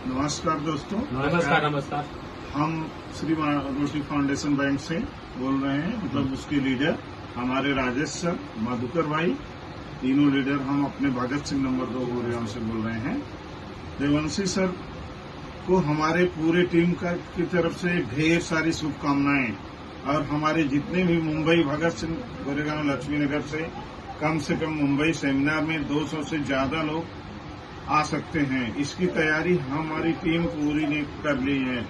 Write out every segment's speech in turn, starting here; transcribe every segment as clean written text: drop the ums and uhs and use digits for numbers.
नमस्कार दोस्तों। नमस्कार। नमस्कार। हम श्री रोटी फाउंडेशन बैंक से बोल रहे हैं, मतलब उसके लीडर हमारे राजेश सर, मधुकर भाई, तीनों लीडर हम अपने भगत सिंह नंबर 2 गोरेगांव से बोल रहे हैं। देवंशी सर को हमारे पूरे टीम की तरफ से ढेर सारी शुभकामनाएं, और हमारे जितने भी मुंबई भगत सिंह गोरेगांव लक्ष्मीनगर से कम मुंबई सेमिनार में 200 से ज्यादा लोग आ सकते हैं। इसकी तैयारी हमारी टीम पूरी ने कर ली है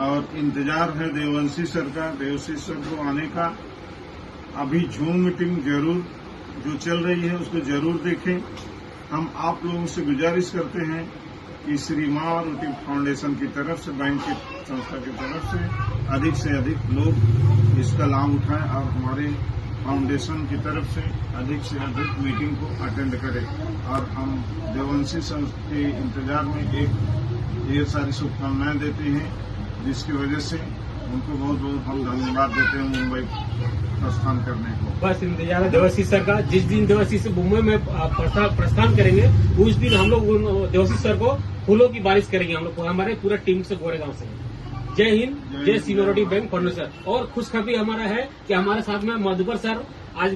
और इंतजार है देवंशी सर का, देवंशी सर को आने का। अभी जूम मीटिंग जरूर जो चल रही है उसको जरूर देखें। हम आप लोगों से गुजारिश करते हैं कि श्री माँ रोटी फाउंडेशन की तरफ से, बैंक की संस्था की तरफ से अधिक लोग इसका लाभ उठाएं और हमारे फाउंडेशन की तरफ से अधिक मीटिंग को अटेंड करें। और हम देवंशी सर के इंतजार में ढेर सारी शुभकामनाएं देते हैं, जिसकी वजह से उनको बहुत बहुत हम धन्यवाद देते हैं मुंबई प्रस्थान करने को। बस इंतजार है देवंशी सर का। जिस दिन देवंशी से मुंबई में प्रस्थान करेंगे उस दिन हम लोग देवंशी सर को फूलों की बारिश करेंगे। हम लोग हमारे पूरा टीम से गोरेगांव से। जय हिंद, जय श्री रोटी बैंक फाउंडेशन। और खुशखबरी हमारा है कि हमारे साथ में मधुकर सर आज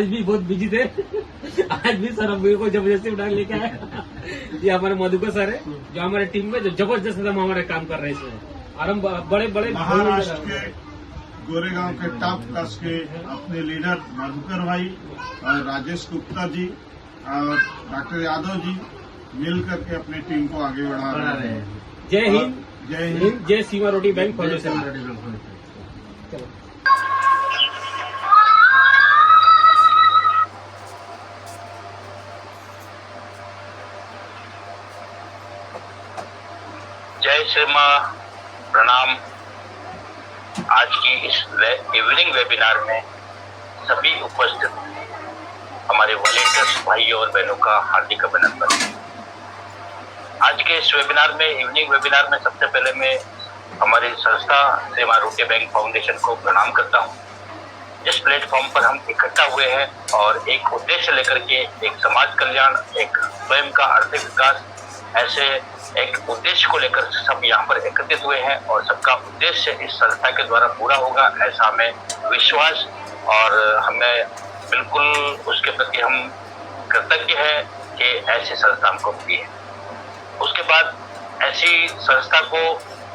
भी बहुत बिजी थे। आज भी सर मेरे को जबरदस्ती उठा लेके आए। ये हमारे मधुकर सर है जो हमारे टीम में जबरदस्त हम हमारे काम कर रहे हैं इसमें। और हम बड़े महाराष्ट्र के गोरेगांव के टॉप क्लास के अपने लीडर मधुकर भाई और राजेश गुप्ता जी और डॉक्टर यादव जी मिल करके अपनी टीम को आगे बढ़ा रहे हैं। जय हिंद, जय हिंद, जय सीमा रोटी बैंक फाउंडेशन। चलो। जय श्री मां, प्रणाम। आज की इस इवनिंग वेबिनार में सभी उपस्थित हमारे वॉलेंटियर्स भाइयों और बहनों का हार्दिक अभिनंदन। आज के इस वेबिनार में, इवनिंग वेबिनार में, सबसे पहले मैं हमारी संस्था श्री मां रोटी बैंक फाउंडेशन को प्रणाम करता हूं। जिस प्लेटफॉर्म पर हम इकट्ठा हुए हैं और एक उद्देश्य लेकर के, एक समाज कल्याण, एक स्वयं का आर्थिक विकास, ऐसे एक उद्देश्य को लेकर सब यहाँ पर एकत्रित हुए हैं और सबका उद्देश्य इस संस्था के द्वारा पूरा होगा, ऐसा हमें विश्वास और हमें बिल्कुल उसके प्रति हम कृतज्ञ हैं कि ऐसी संस्था हमको मिली है। उसके बाद ऐसी संस्था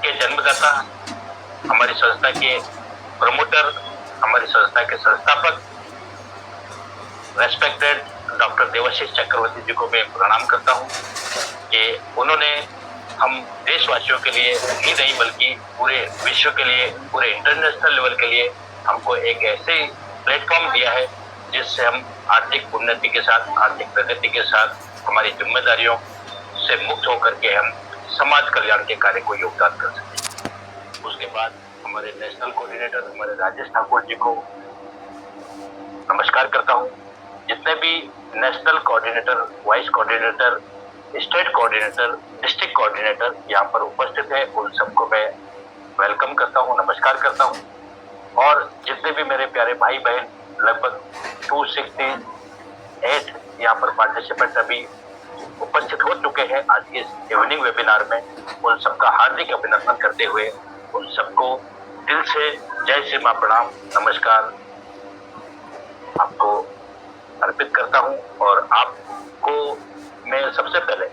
के जन्मदाता, हमारी संस्था के प्रमोटर, हमारी संस्था के संस्थापक रेस्पेक्टेड डॉक्टर देवाशीष चक्रवर्ती जी को मैं प्रणाम करता हूं कि उन्होंने हम देशवासियों के लिए ही नहीं बल्कि पूरे विश्व के लिए, पूरे इंटरनेशनल लेवल के लिए हमको एक ऐसे प्लेटफॉर्म दिया है जिससे हम आर्थिक उन्नति के साथ, आर्थिक प्रगति के साथ, हमारी जिम्मेदारियों से मुक्त होकर के हम समाज कल्याण के कार्य को योगदान कर सकें। उसके बाद हमारे नेशनल कोऑर्डिनेटर हमारे राजेश ठाकुर जी को नमस्कार करता हूं। जितने भी national coordinator, vice coordinator, state coordinator, district coordinator यहाँ पर उपस्थित है, उन सबको मैं वेलकम करता हूँ, नमस्कार करता हूँ। और जितने भी मेरे प्यारे भाई बहन, लगभग 268 यहाँ पर पार्टिसिपेंट अभी उपस्थित हो चुके हैं आज के इस इवनिंग वेबिनार में, उन सबका हार्दिक अभिनंदन करते हुए उन सबको दिल से जय श्री मां, प्रणाम, नमस्कार आपको अर्पित करता हूं। और आपको मैं सबसे पहले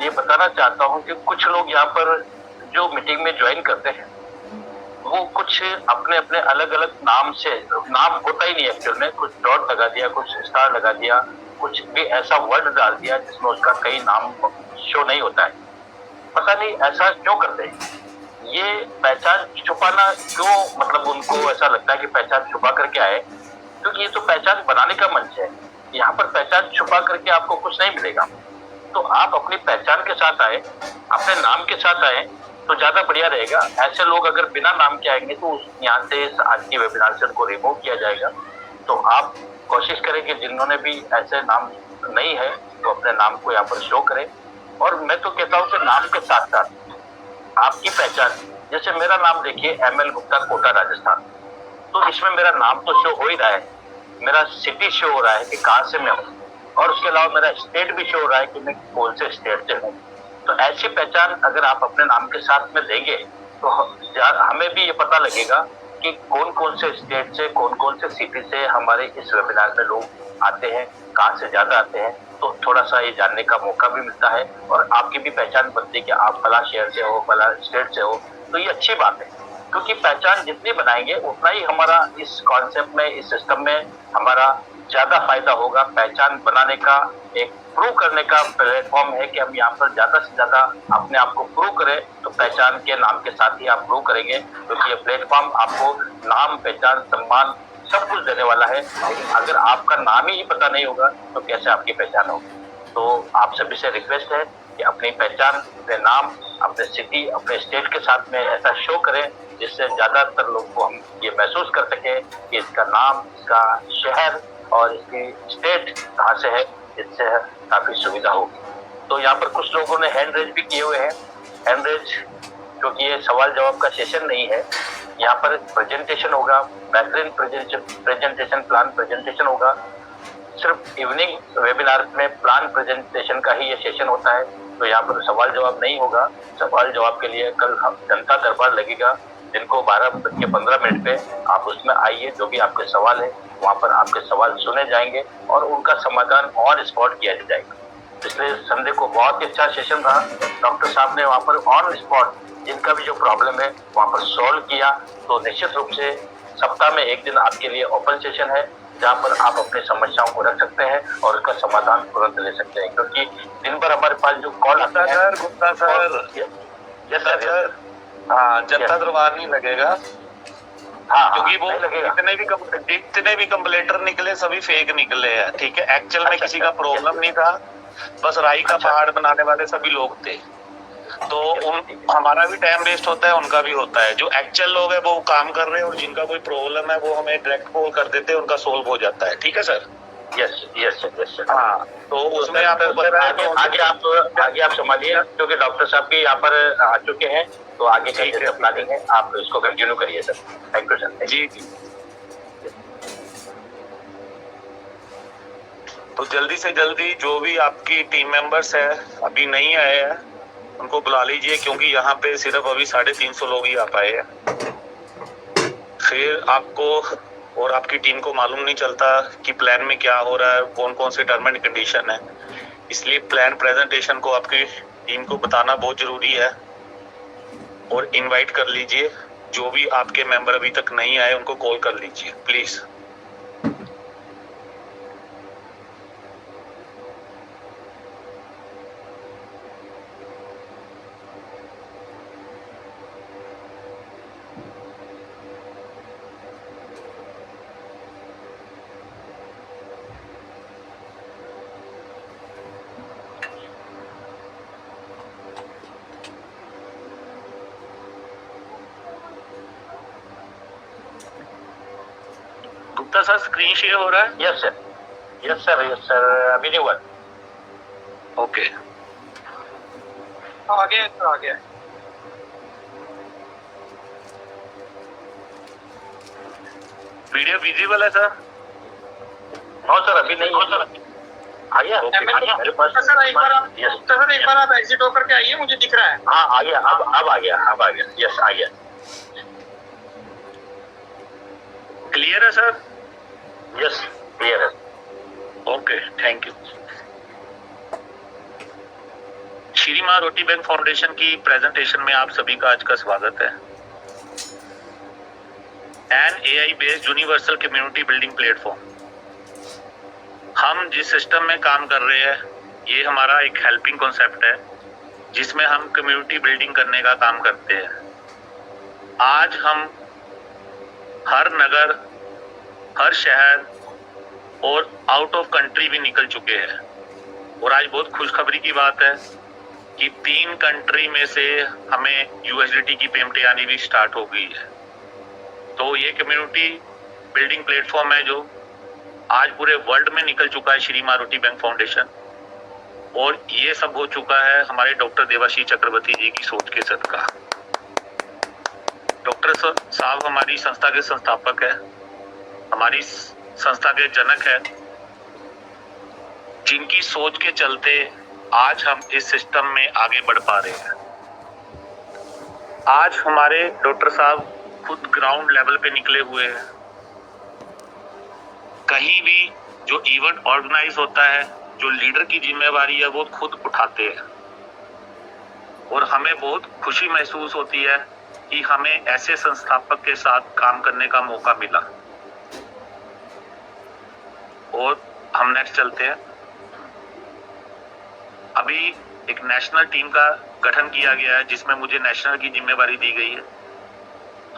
ये बताना चाहता हूं कि कुछ लोग यहाँ पर जो मीटिंग में ज्वाइन करते हैं वो कुछ अपने अपने अलग अलग नाम से, नाम होता ही नहीं एक्चुअल में, कुछ डॉट लगा दिया, कुछ स्टार लगा दिया, कुछ भी ऐसा वर्ड डाल दिया जिसमें उसका कई नाम शो नहीं होता है। पता नहीं ऐसा क्यों करते हैं, ये पहचान छुपाना क्यों, मतलब उनको ऐसा लगता है कि पहचान छुपा करके आए, क्योंकि ये तो पहचान बनाने का मंच है। यहाँ पर पहचान छुपा करके आपको कुछ नहीं मिलेगा। तो आप अपनी पहचान के साथ आए, अपने नाम के साथ आए तो ज्यादा बढ़िया रहेगा। ऐसे लोग अगर बिना नाम के आएंगे तो यहाँ से आज की वेबिनार से उनको रिमूव किया जाएगा। तो आप कोशिश करें कि जिन्होंने भी ऐसे नाम नहीं है तो अपने नाम को यहाँ पर शो करें। और मैं तो कहता हूँ कि नाम के साथ साथ आपकी पहचान, जैसे मेरा नाम देखिए ML गुप्ता, कोटा, राजस्थान, तो इसमें मेरा नाम तो शो हो ही रहा है, मेरा सिटी शो हो रहा है कि कहाँ से मैं हूँ, और उसके अलावा मेरा स्टेट भी शो हो रहा है कि मैं कौन से स्टेट से हूँ। तो ऐसी पहचान अगर आप अपने नाम के साथ में देंगे तो हमें भी ये पता लगेगा कि कौन कौन से स्टेट से, कौन कौन से सिटी से हमारे इस वेबिनार में लोग आते हैं, कहाँ से ज्यादा आते हैं, तो थोड़ा सा ये जानने का मौका भी मिलता है और आपकी भी पहचान बनती है कि आप फला शहर से हो, फला स्टेट से हो। तो ये अच्छी बात है, क्योंकि पहचान जितनी बनाएंगे उतना ही हमारा इस कॉन्सेप्ट में, इस सिस्टम में हमारा ज्यादा फायदा होगा। पहचान बनाने का एक प्रूव करने का प्लेटफॉर्म है कि हम यहाँ पर ज्यादा से ज्यादा अपने आप को प्रूव करें, तो पहचान के नाम के साथ ही आप प्रूव करेंगे, क्योंकि ये प्लेटफॉर्म आपको नाम, पहचान, सम्मान सब कुछ देने वाला है। लेकिन अगर आपका नाम ही पता नहीं होगा तो कैसे आपकी पहचान होगी। तो आप सभी से रिक्वेस्ट है कि अपनी पहचान, अपने नाम, अपने सिटी, अपने स्टेट के साथ में ऐसा शो करें जिससे ज्यादातर लोग को हम ये महसूस कर सके कि इसका नाम, इसका शहर और इसकी स्टेट कहाँ से है, इससे काफी सुविधा होगी। तो यहाँ पर कुछ लोगों ने हैंड रेज भी किए हुए हैं। हैंड रेज क्योंकि ये सवाल जवाब का सेशन नहीं है, यहाँ पर प्रेजेंटेशन होगा, बेहतरीन प्रेजेंटेशन, प्लान प्रेजेंटेशन होगा। सिर्फ इवनिंग वेबिनार में प्लान प्रेजेंटेशन का ही ये सेशन होता है, तो यहाँ पर सवाल जवाब नहीं होगा। सवाल जवाब के लिए कल जनता दरबार लगेगा, जिनको 12:15 पे आप उसमें आइए। जो भी आपके सवाल है वहाँ पर आपके सवाल सुने जाएंगे और उनका समाधान ऑन स्पॉट किया जाएगा। पिछले संडे को बहुत ही अच्छा सेशन रहा। डॉक्टर साहब ने वहाँ पर ऑन स्पॉट जिनका भी जो प्रॉब्लम है वहाँ पर सॉल्व किया। तो निश्चित रूप से सप्ताह में एक दिन आपके लिए ओपन सेशन है, जहाँ पर आप अपनी समस्याओं को रख सकते हैं और उसका समाधान तुरंत ले सकते हैं। क्योंकि दिन भर हमारे पास जो कॉल आता है, गुप्ता सर, हाँ, जनता दरबार नहीं लगेगा। हाँ, क्योंकि वो जितने भी कंप्लेंटर निकले सभी फेक निकले हैं, ठीक है। एक्चुअल में किसी का प्रॉब्लम नहीं था, बस राई का पहाड़ बनाने वाले सभी लोग थे। तो हमारा भी टाइम वेस्ट होता है, उनका भी होता है। जो एक्चुअल लोग है वो काम कर रहे हैं और जिनका कोई प्रॉब्लम है वो हमें डायरेक्ट कॉल कर देते हैं, उनका सोल्व हो जाता है। ठीक है सर? यस। हाँ, तो उसमें आपको आगे आप संभालिए, क्योंकि डॉक्टर साहब भी यहाँ पर आ चुके हैं, तो आगे का जैसे प्लानिंग है आप इसको कंटिन्यू करिए सर। Thank you sir. जी। तो जल्दी से जल्दी जो भी आपकी टीम मेंबर्स है अभी नहीं आए हैं उनको बुला लीजिए, क्योंकि यहाँ पे सिर्फ अभी 350 लोग ही आ पाए हैं। फिर आपको और आपकी टीम को मालूम नहीं चलता कि प्लान में क्या हो रहा है, कौन कौन से टर्म एंड कंडीशन है। इसलिए प्लान प्रेजेंटेशन को आपकी टीम को बताना बहुत जरूरी है और इनवाइट कर लीजिए। जो भी आपके मेंबर अभी तक नहीं आए उनको कॉल कर लीजिए please. Gupta sir, screen share हो रहा है? यस सर, अभी नहीं हुआ। ओके, आ गया। वीडियो विजिबल है सर? नो सर, अभी नहीं हुआ सर। आ गया मेरे पास। सर एक बार आप एग्जिट होकर के आइए, मुझे दिख रहा है। हाँ, आ गया, अब आ गया। यस, आ गया। क्लियर है सर? यस, क्लियर है। Okay, thank you. Shri Maa Roti bank foundation की प्रेजेंटेशन में आप सभी का आज का स्वागत है। An AI based universal community building platform. हम जिस सिस्टम में काम कर रहे हैं ये हमारा एक हेल्पिंग कॉन्सेप्ट है, जिसमें हम कम्युनिटी बिल्डिंग करने का काम करते हैं। आज हम हर नगर, हर शहर और आउट ऑफ कंट्री भी निकल चुके हैं। और आज बहुत खुशखबरी की बात है कि 3 कंट्री में से हमें USDT की पेमेंटें आनी भी स्टार्ट हो गई है। तो ये कम्युनिटी बिल्डिंग प्लेटफॉर्म है जो आज पूरे वर्ल्ड में निकल चुका है, श्री मां रोटी बैंक फाउंडेशन। और ये सब हो चुका है हमारे डॉक्टर देवाशीष चक्रवर्ती जी की सोच के सदका। डॉक्टर साहब हमारी संस्था के संस्थापक है, हमारी संस्था के जनक है, जिनकी सोच के चलते आज हम इस सिस्टम में आगे बढ़ पा रहे हैं। आज हमारे डॉक्टर साहब खुद ग्राउंड लेवल पे निकले हुए हैं। कहीं भी जो इवेंट ऑर्गेनाइज होता है, जो लीडर की जिम्मेवारी है, वो खुद उठाते हैं और हमें बहुत खुशी महसूस होती है कि हमें ऐसे संस्थापक के साथ काम करने का मौका मिला। और हम नेक्स्ट चलते हैं। अभी एक नेशनल टीम का गठन किया गया है जिसमें मुझे नेशनल की जिम्मेवारी दी गई है।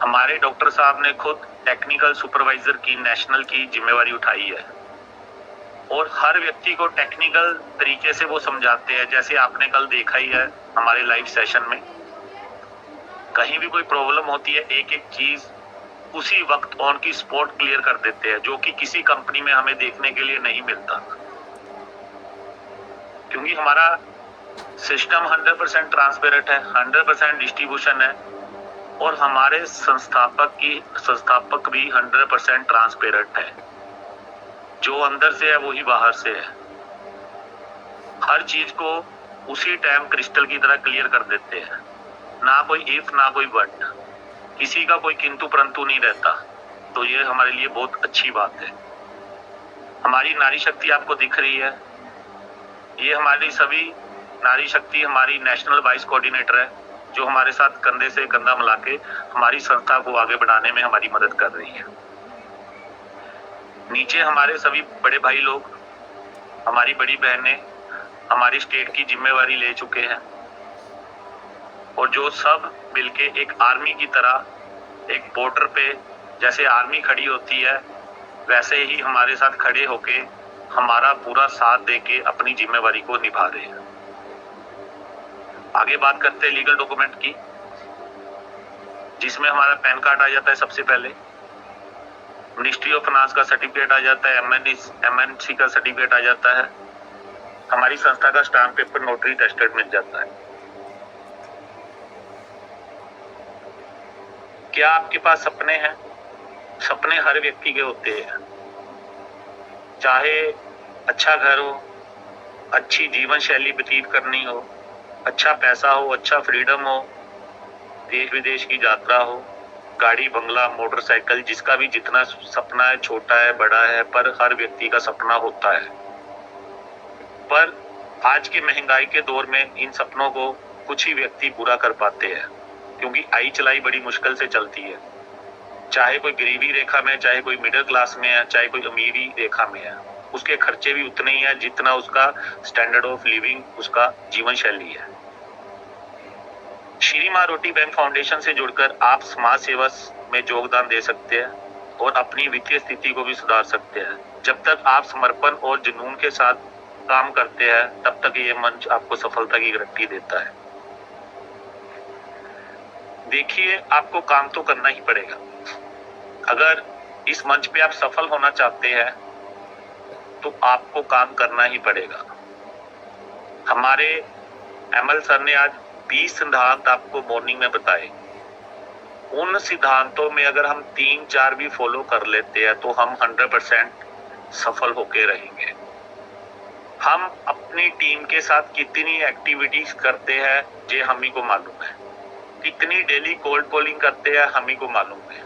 हमारे डॉक्टर साहब ने खुद टेक्निकल सुपरवाइजर की नेशनल की जिम्मेवारी उठाई है और हर व्यक्ति को टेक्निकल तरीके से वो समझाते हैं। जैसे आपने कल देखा ही है हमारे लाइव सेशन में, कहीं भी कोई प्रॉब्लम होती है, एक एक चीज उसी वक्त ऑन की स्पॉट क्लियर कर देते हैं, जो कि किसी कंपनी में हमें देखने के लिए नहीं मिलता, क्योंकि हमारा सिस्टम 100% ट्रांसपेरेंट है, 100% डिस्ट्रीब्यूशन है और हमारे संस्थापक भी 100% ट्रांसपेरेंट है। जो अंदर से है वही बाहर से है। हर चीज को उसी टाइम क्रिस्टल की तरह क्लियर कर देते हैं, ना कोई इफ ना कोई बट, किसी का कोई किंतु परंतु नहीं रहता। तो ये हमारे लिए बहुत अच्छी बात है। हमारी नारी शक्ति आपको दिख रही है, ये हमारी सभी नारी शक्ति हमारी नेशनल वाइस कोऑर्डिनेटर है, जो हमारे साथ कंधे से कंधा मिला के हमारी संस्था को आगे बढ़ाने में हमारी मदद कर रही है। नीचे हमारे सभी बड़े भाई लोग, हमारी बड़ी बहनें हमारी स्टेट की जिम्मेवारी ले चुके हैं और जो सब मिलके एक आर्मी की तरह एक बॉर्डर पे जैसे आर्मी खड़ी होती है, वैसे ही हमारे साथ खड़े होके हमारा पूरा साथ देके अपनी जिम्मेवारी को निभा रहे हैं। आगे बात करते हैं लीगल डॉक्यूमेंट की, जिसमें हमारा पैन कार्ड आ जाता है सबसे पहले, मिनिस्ट्री ऑफ फाइनेंस का सर्टिफिकेट आ जाता है, MNC का सर्टिफिकेट आ जाता है, हमारी संस्था का स्टाम्प पेपर नोटरी टेस्टेड मिल जाता है। क्या आपके पास सपने हैं? सपने हर व्यक्ति के होते हैं, चाहे अच्छा घर हो, अच्छी जीवन शैली व्यतीत करनी हो, अच्छा पैसा हो, अच्छा फ्रीडम हो, देश विदेश की यात्रा हो, गाड़ी बंगला मोटरसाइकिल, जिसका भी जितना सपना है, छोटा है बड़ा है, पर हर व्यक्ति का सपना होता है। पर आज की महंगाई के दौर में इन सपनों को कुछ ही व्यक्ति पूरा कर पाते हैं, क्योंकि आई चलाई बड़ी मुश्किल से चलती है। चाहे कोई गरीबी रेखा में, चाहे कोई मिडिल क्लास में है, चाहे कोई अमीरी रेखा में है, उसके खर्चे भी उतने ही हैं जितना उसका स्टैंडर्ड ऑफ लिविंग, उसका जीवन शैली है। श्री मां रोटी बैंक फाउंडेशन से जुड़कर आप समाज सेवा में योगदान दे सकते हैं और अपनी वित्तीय स्थिति को भी सुधार सकते हैं। जब तक आप समर्पण और जुनून के साथ काम करते हैं, तब तक ये मंच आपको सफलता की गारंटी देता है। देखिए, आपको काम तो करना ही पड़ेगा। अगर इस मंच पे आप सफल होना चाहते हैं तो आपको काम करना ही पड़ेगा। हमारे ML सर ने आज 20 सिद्धांत आपको मॉर्निंग में बताए। उन सिद्धांतों में अगर हम 3-4 भी फॉलो कर लेते हैं तो हम 100% सफल होके रहेंगे। हम अपनी टीम के साथ कितनी एक्टिविटीज करते हैं ये हम ही को मालूम है, कितनी डेली कोल्ड कॉलिंग करते हैं हम ही को मालूम है,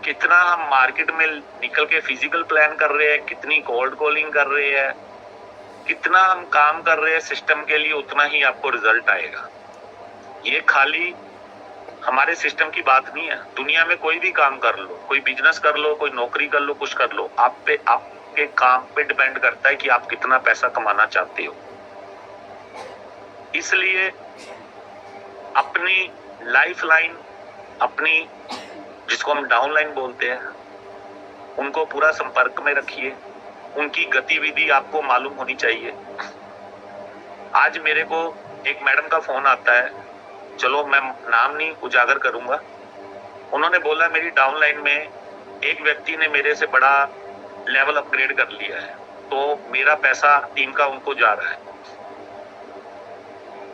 कितना हम मार्केट में निकल के फिजिकल प्लान कर रहे हैं, कितनी कोल्ड कॉलिंग कर रहे हैं, कितना हम काम कर रहे हैं सिस्टम के लिए, उतना ही आपको रिजल्ट आएगा। ये खाली हमारे सिस्टम की बात नहीं है। दुनिया में कोई भी काम कर लो, कोई बिजनेस कर लो, कोई नौकरी कर लो, कुछ कर लो, आपके काम पे डिपेंड करता है कि आप कितना पैसा कमाना चाहते हो। इसलिए अपनी लाइफ लाइन, अपनी जिसको हम डाउनलाइन बोलते हैं, उनको पूरा संपर्क में रखिए। उनकी गतिविधि आपको मालूम होनी चाहिए। आज मेरे को एक मैडम का फोन आता है, चलो मैं नाम नहीं उजागर करूंगा, उन्होंने बोला मेरी डाउनलाइन में एक व्यक्ति ने मेरे से बड़ा लेवल अपग्रेड कर लिया है, तो मेरा पैसा टीम का उनको जा रहा है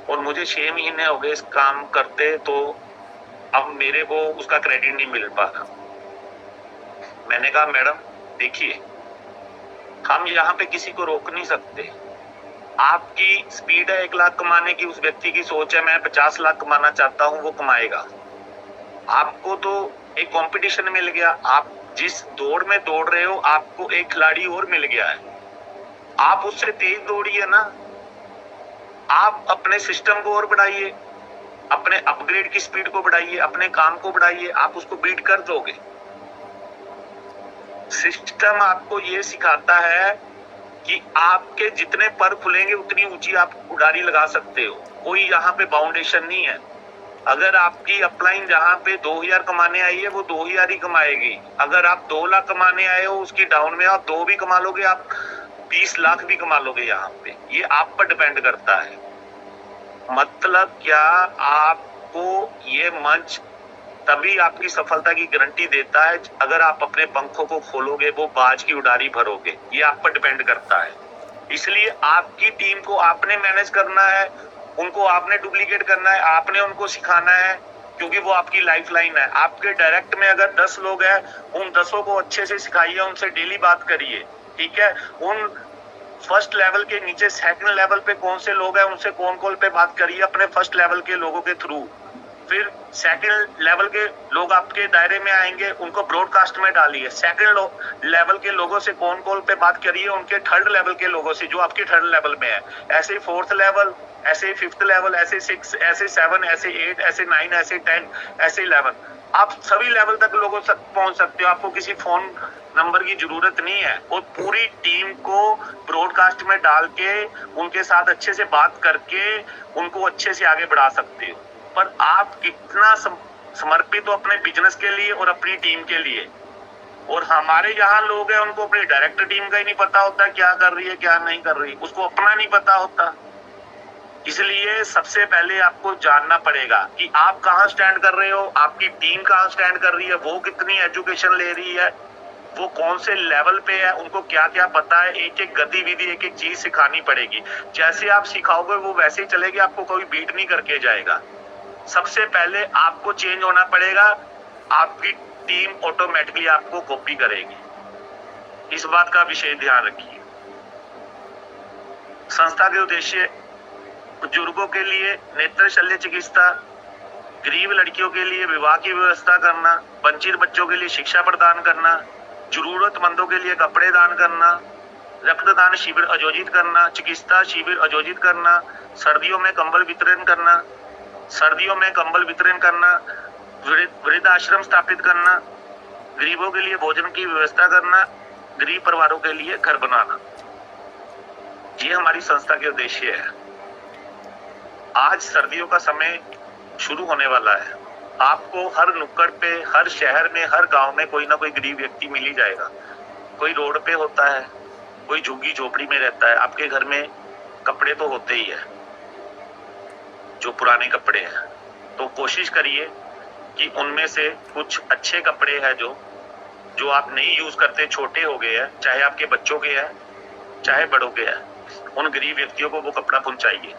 और मुझे 6 महीने हो गए इस काम करते, तो अब मेरे को उसका क्रेडिट नहीं मिल पा रहा। मैंने कहा मैडम देखिए, हम यहाँ पे किसी को रोक नहीं सकते, आपकी स्पीड है 1 लाख कमाने की, उस व्यक्ति की सोच है मैं 50 लाख कमाना चाहता हूं, वो कमाएगा। आपको तो एक कंपटीशन मिल गया, आप जिस दौड़ में दौड़ रहे हो आपको एक खिलाड़ी और मिल गया है, आप उससे तेज दौड़िए ना। आप अपने सिस्टम को और बढ़ाइए, अपने अपग्रेड की स्पीड को बढ़ाइए, अपने काम को बढ़ाइए, आप उसको बीट कर दोगे। सिस्टम आपको ये सिखाता है कि आपके जितने पर खुलेंगे उतनी ऊंची आप उड़ारी लगा सकते हो, कोई यहाँ पे बाउंडेशन नहीं है। अगर आपकी अपलाइन जहाँ पे 2000 कमाने आई है वो 2000 ही कमाएगी। अगर आप 2 लाख कमाने आए हो उसकी डाउन में आप 2 भी कमा लोगे, आप 20 लाख भी कमा लोगे। यहाँ पे ये आप पर डिपेंड करता है। मतलब क्या, आपको ये मंच तभी आपकी सफलता की गारंटी देता है अगर आप अपने पंखों को खोलोगे, वो बाज की उड़ारी भरोगे। ये आप पर डिपेंड करता है। इसलिए आपकी टीम को आपने मैनेज करना है, उनको आपने डुप्लीकेट करना है, आपने उनको सिखाना है, क्योंकि वो आपकी लाइफलाइन है। आपके डायरेक्ट में अगर 10 लोग हैं, उन 10 को अच्छे से सिखाइए, उनसे डेली बात करिए, ठीक है। उन फर्स्ट लेवल के नीचे सेकंड लेवल पे कौन से लोग हैं, उनसे कौन कॉल पे बात करिए अपने फर्स्ट लेवल के लोगों के थ्रू। फिर सेकंड लेवल के लोग आपके दायरे में आएंगे, उनको ब्रॉडकास्ट में डालिए। सेकंड लेवल के लोगों से कौन कॉल पे बात करिए, उनके थर्ड लेवल के लोगों से जो आपके थर्ड लेवल में है। ऐसे फोर्थ लेवल, ऐसे फिफ्थ लेवल, ऐसे 6, ऐसे 7, ऐसे 8, ऐसे 9, ऐसे 10, ऐसे 11। आप सभी लेवल तक लोगों तक पहुंच सकते हो। आपको किसी फोन नंबर की जरूरत नहीं है, और पूरी टीम को ब्रॉडकास्ट में डाल के उनके साथ अच्छे से बात करके उनको अच्छे से आगे बढ़ा सकते हो। पर आप कितना समर्पित हो अपने बिजनेस के लिए और अपनी टीम के लिए। और हमारे यहाँ लोग हैं, उनको अपनी डायरेक्टर टीम का ही नहीं पता होता क्या कर रही है क्या नहीं कर रही, उसको अपना नहीं पता होता। इसलिए सबसे पहले आपको जानना पड़ेगा कि आप कहाँ स्टैंड कर रहे हो, आपकी टीम कहाँ स्टैंड कर रही है, वो कितनी एजुकेशन ले रही है, वो कौन से लेवल पे है, उनको क्या क्या पता है। एक एक गतिविधि, एक एक चीज सिखानी पड़ेगी। जैसे आप सिखाओगे वो वैसे ही चलेगी, आपको कोई बीट नहीं करके जाएगा। सबसे पहले आपको चेंज होना पड़ेगा, आपकी टीम ऑटोमेटिकली आपको कॉपी करेगी। इस बात का विशेष ध्यान रखिए। संस्था के उद्देश्य बुजुर्गों के लिए नेत्र शल्य चिकित्सा, गरीब लड़कियों के लिए विवाह की व्यवस्था करना, वंचित बच्चों के लिए शिक्षा प्रदान करना, जरूरतमंदों के लिए कपड़े दान करना, रक्तदान शिविर आयोजित करना, चिकित्सा शिविर आयोजित करना, सर्दियों में कंबल वितरण करना, वृद्ध आश्रम स्थापित करना, गरीबों के लिए भोजन की व्यवस्था करना, गरीब परिवारों के लिए घर बनाना। ये हमारी संस्था के उद्देश्य है। आज सर्दियों का समय शुरू होने वाला है। आपको हर नुक्कड़ पे, हर शहर में, हर गांव में कोई ना कोई गरीब व्यक्ति मिल ही जाएगा। कोई रोड पे होता है, कोई झुग्गी झोपड़ी में रहता है। आपके घर में कपड़े तो होते ही है, जो पुराने कपड़े हैं, तो कोशिश करिए कि उनमें से कुछ अच्छे कपड़े हैं जो आप नहीं यूज करते, छोटे हो गए हैं, चाहे आपके बच्चों के हैं चाहे बड़ों के हैं, उन गरीब व्यक्तियों को वो कपड़ा पहुंचाइए।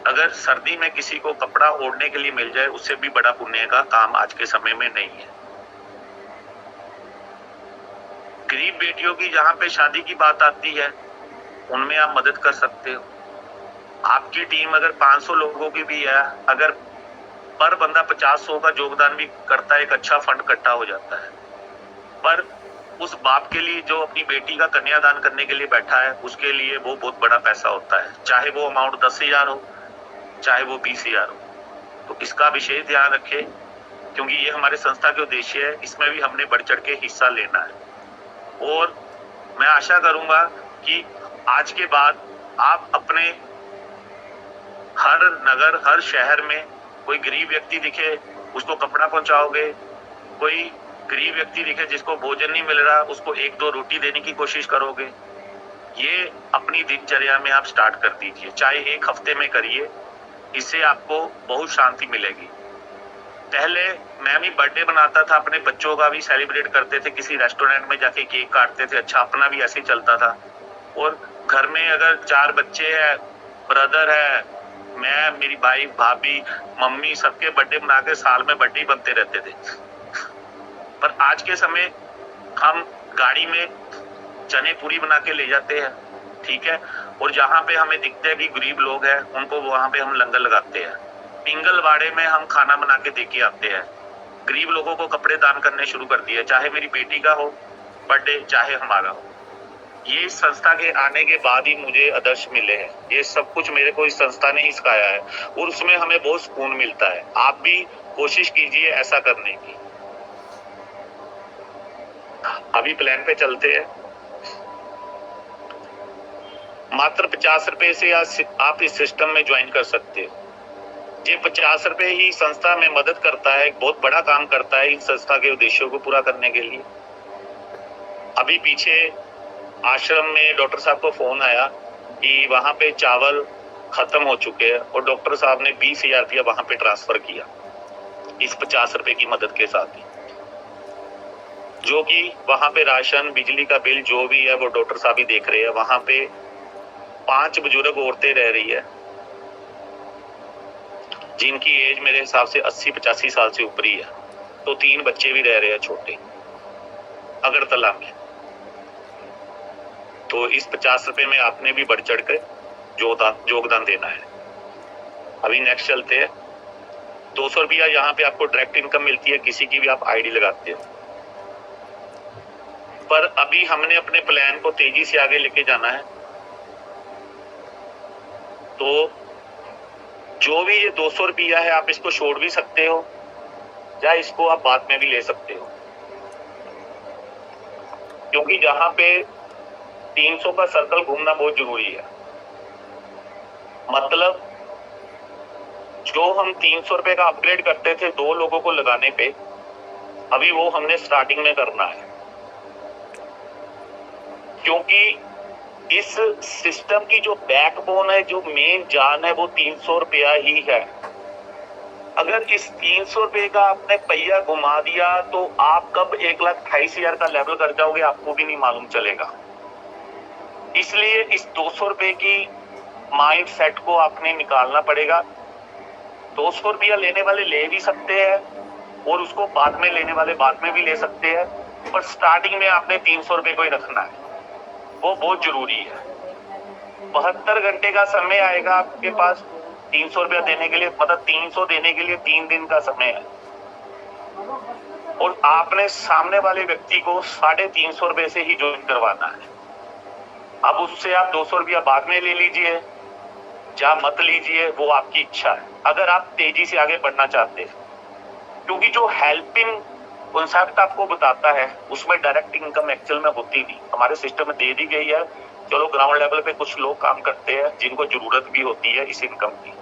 अगर सर्दी में किसी को कपड़ा ओढ़ने के लिए मिल जाए, उससे भी बड़ा पुण्य का काम आज के समय में नहीं है। गरीब बेटियों की जहां पे शादी की बात आती है, उनमें आप मदद कर सकते हो। आपकी टीम अगर 500 लोगों की भी है, अगर पर बंदा 50-100 का योगदान भी करता है, एक अच्छा फंड इकट्ठा हो जाता है। पर उस बाप के लिए जो अपनी बेटी का कन्यादान करने के लिए बैठा है, उसके लिए वो बहुत बड़ा पैसा होता है। चाहे वो अमाउंट 10,000 हो, चाहे वो 20,000 हो। तो इसका विशेष ध्यान रखें, क्योंकि ये हमारे संस्था के उद्देश्य है। इसमें भी हमने बढ़ चढ़ के हिस्सा लेना है। और मैं आशा करूंगा कि आज के बाद आप अपने हर नगर, हर शहर में कोई गरीब व्यक्ति दिखे, उसको कपड़ा पहुंचाओगे। कोई गरीब व्यक्ति दिखे जिसको भोजन नहीं मिल रहा, उसको 1-2 रोटी देने की कोशिश करोगे। ये अपनी दिनचर्या में आप स्टार्ट कर दीजिए, चाहे 1 हफ्ते में करिए। इससे आपको बहुत शांति मिलेगी। पहले मैं भी बर्थडे बनाता था, अपने बच्चों का भी सेलिब्रेट करते थे, किसी रेस्टोरेंट में जाके केक काटते थे। अच्छा, अपना भी ऐसे ही चलता था। और घर में अगर 4 बच्चे हैं, ब्रदर है, मैं, मेरी भाई, भाभी, मम्मी, सबके बर्थडे बना के साल में बर्थडे बनते रहते थे। पर आज के समय हम गाड़ी में चने पूरी बना के ले जाते हैं, ठीक है। और जहाँ पे हमें दिखता है कि गरीब लोग हैं उनको वहाँ पे हम लंगर लगाते हैं। पिंगलवाड़े में हम खाना बना के दे के आते हैं। गरीब लोगों को कपड़े दान करने शुरू कर दिए, चाहे मेरी बेटी का हो बर्थडे चाहे हमारा हो। ये इस संस्था के आने के बाद ही मुझे आदर्श मिले हैं। ये सब कुछ मेरे को इस संस्था ने ही सिखाया है और उसमें हमें बहुत सुकून मिलता है। आप भी कोशिश कीजिए ऐसा करने की। अभी प्लान पे चलते हैं। मात्र 50 रुपए से आप इस सिस्टम में ज्वाइन कर सकते हो। ये 50 रुपए ही संस्था में मदद करता है, बहुत बड़ा काम करता है इस संस्था के उद्देश्यों को पूरा करने के लिए। अभी पीछे आश्रम में डॉक्टर साहब को फोन आया कि वहां पे चावल खत्म हो चुके हैं और डॉक्टर साहब ने 20,000 रुपया वहां पे ट्रांसफर किया इस 50 रुपए की मदद के साथ ही, जो कि वहां पे राशन बिजली का बिल जो भी है वो डॉक्टर साहब ही देख रहे हैं। वहां पे 5 बुजुर्ग औरतें रह रही है जिनकी एज मेरे हिसाब से 80-85 साल से ऊपरी है, तो 3 बच्चे भी रह रहे हैं छोटे अगरतला में। तो इस 50 रुपए में आपने भी बढ़ चढ़ कर योगदान देना है। अभी नेक्स्ट चलते हैं। 200 रुपया यहाँ पे आपको डायरेक्ट इनकम मिलती है, किसी की भी आप आईडी लगाते हो। पर अभी हमने अपने प्लान को तेजी से आगे लेके जाना है, तो जो भी ये 200 रुपया है आप इसको छोड़ भी सकते हो या इसको आप बाद में भी ले सकते हो, क्योंकि जहां पे 300 का सर्कल घूमना बहुत जरूरी है। मतलब जो हम 300 रुपए का अपग्रेड करते थे 2 लोगों को लगाने पे, अभी वो हमने स्टार्टिंग में करना है, क्योंकि इस सिस्टम की जो बैकबोन है, जो मेन जान है, वो 300 रुपया ही है। अगर इस 300 रुपए का आपने पहिया घुमा दिया तो आप कब 1,28,000 का लेवल कर जाओगे आपको भी नहीं मालूम चलेगा। इसलिए इस 200 रुपए की माइंड सेट को आपने निकालना पड़ेगा। 200 रुपया लेने वाले ले भी सकते हैं और उसको बाद में लेने वाले बाद में भी ले सकते हैं, पर स्टार्टिंग में आपने 300 रुपए को ही रखना है, वो बहुत जरूरी है। 72 घंटे का समय आएगा आपके पास 300 रुपया देने के लिए, मतलब 300 देने के लिए 3 दिन का समय है, और आपने सामने वाले व्यक्ति को 350 रुपए से ही ज्वाइन करवाना है। अब उससे आप 200 रुपया बाद में ले लीजिए या मत लीजिए, वो आपकी इच्छा है, अगर आप तेजी से आगे बढ़ना चाहते हैं। क्योंकि जो हेल्पिंग कॉन्सेप्ट आपको बताता है उसमें डायरेक्ट इनकम एक्चुअल में होती नहीं, हमारे सिस्टम में दे दी गई है। चलो ग्राउंड लेवल पे कुछ लोग काम करते हैं जिनको जरूरत भी होती है इस इनकम की,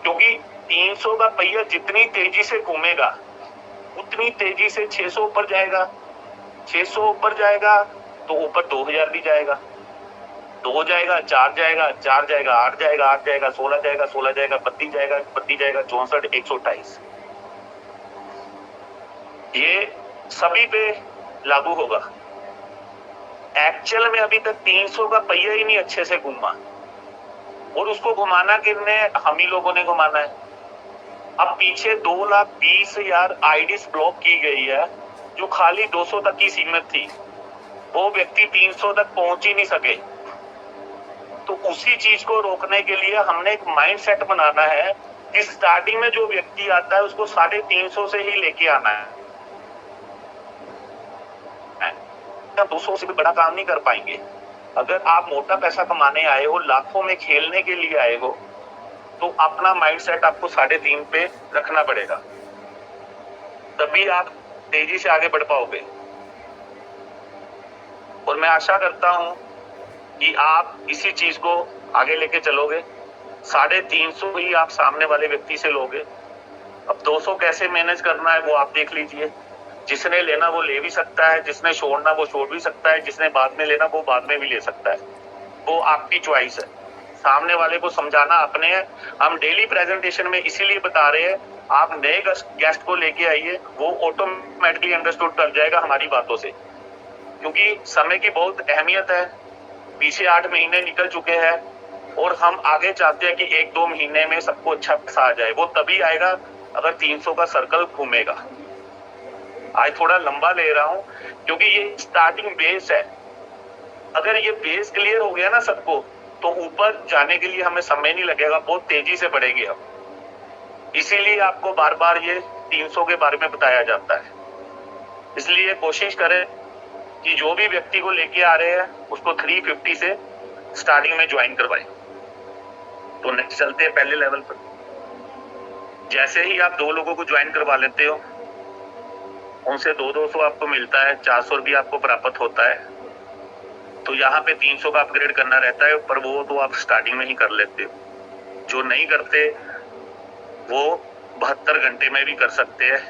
क्योंकि 300 का पहिया जितनी तेजी से घूमेगा उतनी तेजी से 600 ऊपर जाएगा, 600 ऊपर जाएगा तो ऊपर 2000 भी जाएगा, 2 जाएगा, 4 जाएगा, 4 जाएगा, 8 जाएगा, 8 जाएगा, 16 जाएगा, 16 जाएगा, 32 जाएगा, 32 जाएगा, 64, 128। ये सभी पे लागू होगा। एक्चुअल में अभी तक 300 का पहिया ही नहीं अच्छे से घूमा, और उसको घुमाना किसने, हम ही लोगों ने घुमाना है। अब पीछे 2,20,000 आईडीज ब्लॉक की गई है जो खाली 200 तक की सीमित थी, वो व्यक्ति 300 तक पहुंच ही नहीं सके। तो उसी चीज को रोकने के लिए हमने एक माइंड सेट बनाना है कि स्टार्टिंग में जो व्यक्ति आता है उसको 350 से ही लेके आना है। 200 से भी बड़ा काम नहीं कर पाएंगे। अगर आप मोटा पैसा कमाने आए हो, लाखों में खेलने के लिए आए हो, तो अपना माइंड सेट आपको 3.5 पे रखना पड़ेगा, तभी आप तेजी से आगे बढ़ पाओगे। और मैं आशा करता हूं कि आप इसी चीज को आगे लेके चलोगे। 350 ही आप सामने वाले व्यक्ति से लोगे। अब 200 कैसे मैनेज करना है वो आप देख लीजिए। जिसने लेना वो ले भी सकता है, जिसने छोड़ना वो छोड़ भी सकता है, जिसने बाद में लेना वो बाद में भी ले सकता है, वो आपकी चॉइस है। सामने वाले को समझाना अपने है। हम डेली प्रेजेंटेशन में इसीलिए बता रहे हैं, आप नए गेस्ट को लेके आइए, वो ऑटोमेटिकली अंडरस्टूड कर जाएगा हमारी बातों से, क्योंकि समय की बहुत अहमियत है। पीछे 8 महीने निकल चुके हैं और हम आगे चाहते हैं कि 1-2 महीने में सबको अच्छा पैसा आ जाए। वो तभी आएगा अगर 300 का सर्कल घूमेगा। आज थोड़ा लंबा ले रहा हूं क्योंकि ये स्टार्टिंग बेस है। अगर ये बेस क्लियर हो गया ना सबको, तो ऊपर जाने के लिए हमें समय नहीं लगेगा, बहुत तेजी से बढ़ेंगे हम। इसीलिए आपको बार बार ये 300 के बारे में बताया जाता है। इसलिए कोशिश करें कि जो भी व्यक्ति को लेके आ रहे हैं उसको 350 से स्टार्टिंग में ज्वाइन करवाएं। तो नेक्स्ट चलते हैं पहले लेवल पर। जैसे ही आप 2 लोगों को ज्वाइन करवा लेते हो, उनसे 200 आपको मिलता है, 400 रुपये आपको प्राप्त होता है। तो यहाँ पे 300 का अपग्रेड करना रहता है, पर वो तो आप स्टार्टिंग में ही कर लेते हो। जो नहीं करते वो 72 घंटे में भी कर सकते हैं,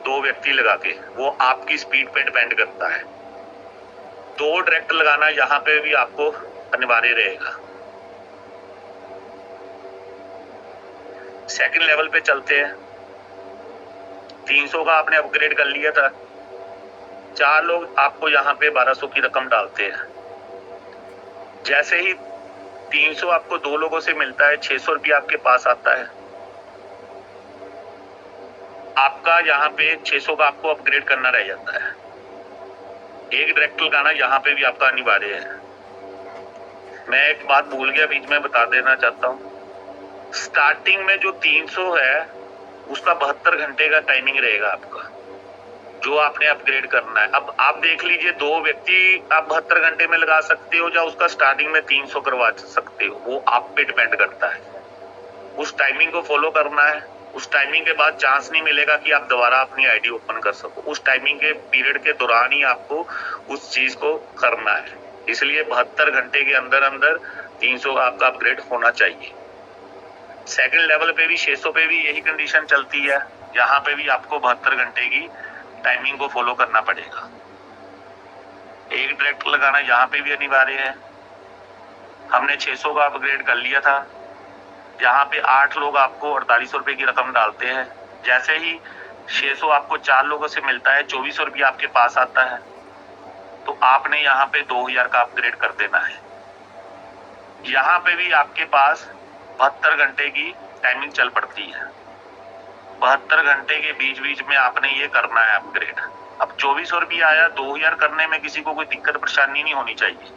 2 व्यक्ति लगा के। वो आपकी स्पीड पे डिपेंड करता है। 2 डायरेक्ट लगाना यहाँ पे भी आपको अनिवार्य रहेगा। सेकंड लेवल पे चलते हैं। 300 का आपने अपग्रेड कर लिया था, 4 लोग आपको यहाँ पे 1200 की रकम डालते हैं। जैसे ही 300 आपको 2 लोगों से मिलता है, 600 रुपया आपके पास आता है। आपका यहाँ पे 600 का आपको अपग्रेड करना रह जाता है। एक डायरेक्ट लगाना यहाँ पे भी आपका अनिवार्य है। मैं एक बात भूल गया, बीच में बता देना चाहता हूँ। स्टार्टिंग में जो 300 है उसका 72 घंटे का टाइमिंग रहेगा आपका, जो आपने अपग्रेड करना है। अब आप देख लीजिए, 2 व्यक्ति आप 72 घंटे में लगा सकते हो या उसका स्टार्टिंग में 300 करवा सकते हो, वो आप पे डिपेंड करता है। उस टाइमिंग को फॉलो करना है। उस टाइमिंग के बाद चांस नहीं मिलेगा कि आप दोबारा अपनी आईडी ओपन कर सको। उस टाइमिंग के पीरियड के दौरान ही आपको उस चीज को करना है। इसलिए 72 घंटे के अंदर अंदर 300 का आपका अपग्रेड होना चाहिए। सेकंड लेवल पे भी 600 पे भी यही कंडीशन चलती है। यहाँ पे भी आपको 72 घंटे की टाइमिंग को फॉलो करना पड़ेगा। एक डायरेक्ट लगाना यहाँ पे भी अनिवार्य है। हमने 600 का अपग्रेड कर लिया था। यहाँ पे 8 लोग आपको 4800 रुपये की रकम डालते हैं। जैसे ही 600 आपको 4 लोगों से मिलता है, 2400 रुपया आपके पास आता है। तो आपने यहाँ पे 2000 का अपग्रेड कर देना है। यहाँ पे भी आपके पास 72 घंटे की टाइमिंग चल पड़ती है। 72 घंटे के बीच बीच में आपने ये करना है अपग्रेड। अब 2400 रुपया आया, 2000 करने में किसी को कोई दिक्कत परेशानी नहीं होनी चाहिए।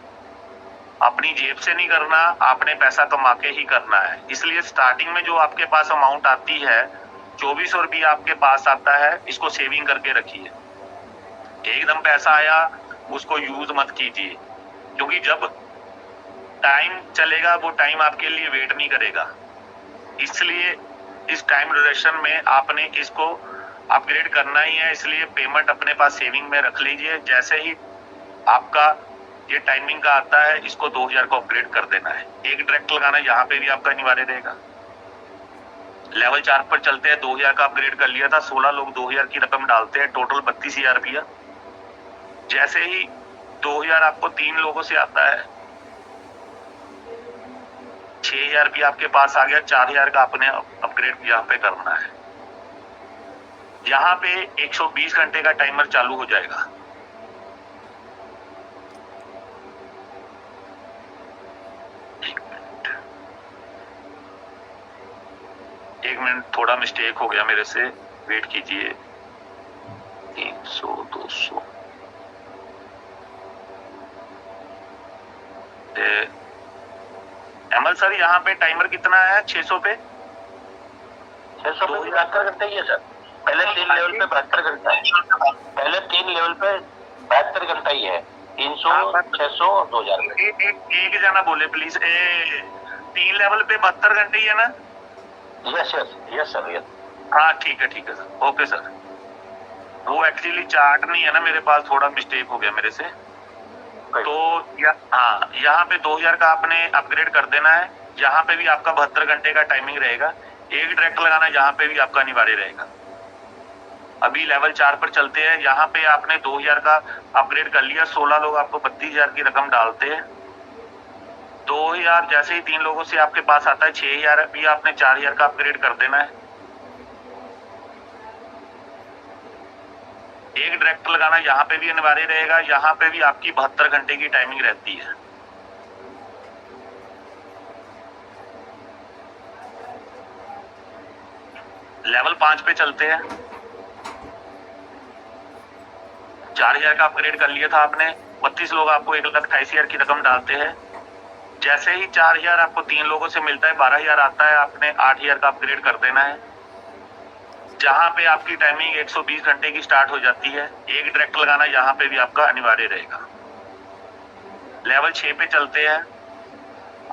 अपनी जेब से नहीं करना, आपने पैसा कमा के ही करना है। इसलिए स्टार्टिंग में जो आपके पास अमाउंट आती है, 2400 रुपया आपके पास आता है, इसको सेविंग करके रखिए। एकदम पैसा आया उसको यूज मत कीजिए, क्योंकि जब टाइम चलेगा वो टाइम आपके लिए वेट नहीं करेगा। इसलिए इस टाइम ड्यूरेशन में आपने इसको अपग्रेड करना ही है। इसलिए पेमेंट अपने पास सेविंग में रख लीजिए। जैसे ही आपका ये टाइमिंग का आता है, इसको 2000 को अपग्रेड कर देना है। एक डायरेक्ट लगाना यहाँ पे भी आपका अनिवार्य रहेगा। लेवल 4 पर चलते हैं। 2000 का अपग्रेड कर लिया था, 16 लोग 2000 की रकम डालते हैं, टोटल 32,000 रुपया। जैसे ही 2000 आपको 3 लोगों से आता है, 6000 रुपया आपके पास आ गया। 4000 का आपने अपग्रेड यहाँ पे करना है। यहाँ पे 120 घंटे का टाइमर चालू हो जाएगा। एक मिनट, थोड़ा मिस्टेक हो गया मेरे से, वेट कीजिए। 300 200 एमएल सर, यहाँ पे टाइमर कितना है? 600 पे 600 पे 72 घंटे ही है सर। पहले 3 लेवल पे 72 घंटा है। पहले 3 लेवल पे 72 घंटा ही है। 300, 600 और 2000। एक जना बोले प्लीज। 3 लेवल पे 72 घंटे ही है ना? Yes sir, yes. हाँ ठीक है सर, ओके सर। वो एक्चुअली चार्ट नहीं है ना मेरे पास, थोड़ा मिस्टेक हो गया मेरे से। तो हाँ, यहाँ पे 2000 का आपने अपग्रेड कर देना है। यहाँ पे भी आपका 72 घंटे का टाइमिंग रहेगा। एक डायरेक्ट लगाना यहाँ पे भी आपका अनिवार्य रहेगा। अभी लेवल 4 पर चलते हैं। यहाँ पे आपने 2000 का अपग्रेड कर लिया, 16 लोग आपको 32,000 की रकम डालते हैं। 2000 जैसे ही 3 लोगों से आपके पास आता है, 6000 भी आपने 4000 का अपग्रेड कर देना है। एक डायरेक्ट लगाना यहाँ पे भी अनिवार्य रहेगा। यहाँ पे भी आपकी 72 घंटे की टाइमिंग रहती है। लेवल 5 पे चलते हैं। 4000 का अपग्रेड कर लिया था आपने, 32 लोग आपको 1,28,000 की रकम डालते हैं। जैसे ही 4,000 आपको 3 लोगों से मिलता है, 12,000 आता है, आपने 8,000 का अपग्रेड कर देना है। जहां पे आपकी टाइमिंग 120 घंटे की स्टार्ट हो जाती है, एक डायरेक्ट लगाना यहाँ पे भी आपका अनिवार्य रहेगा। लेवल 6 पे चलते हैं।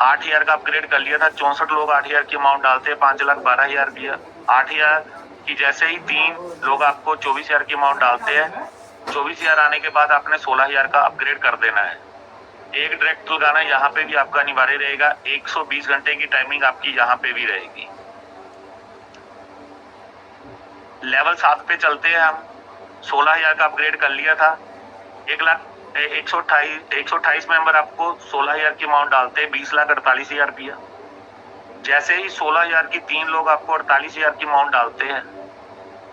8,000 का अपग्रेड कर लिया था, 64 लोग 8,000 की अमाउंट डालते हैं, 5,12,000 दिया। 8,000 की जैसे ही 3 लोग आपको 24,000 की अमाउंट डालते हैं, 24,000 आने के बाद आपने 16,000 का अपग्रेड कर देना है। एक डायरेक्ट लगाना यहाँ पे भी आपका अनिवार्य रहेगा। 120 घंटे की टाइमिंग आपकी यहाँ पे भी रहेगी। लेवल 7 पे चलते हैं हम। 16,000 का अपग्रेड कर लिया था। 128 मेंबर आपको 16,000 की अमाउंट डालते हैं, 20,48,000 रुपया। जैसे ही 16,000 की 3 लोग आपको 48,000 की अमाउंट डालते हैं,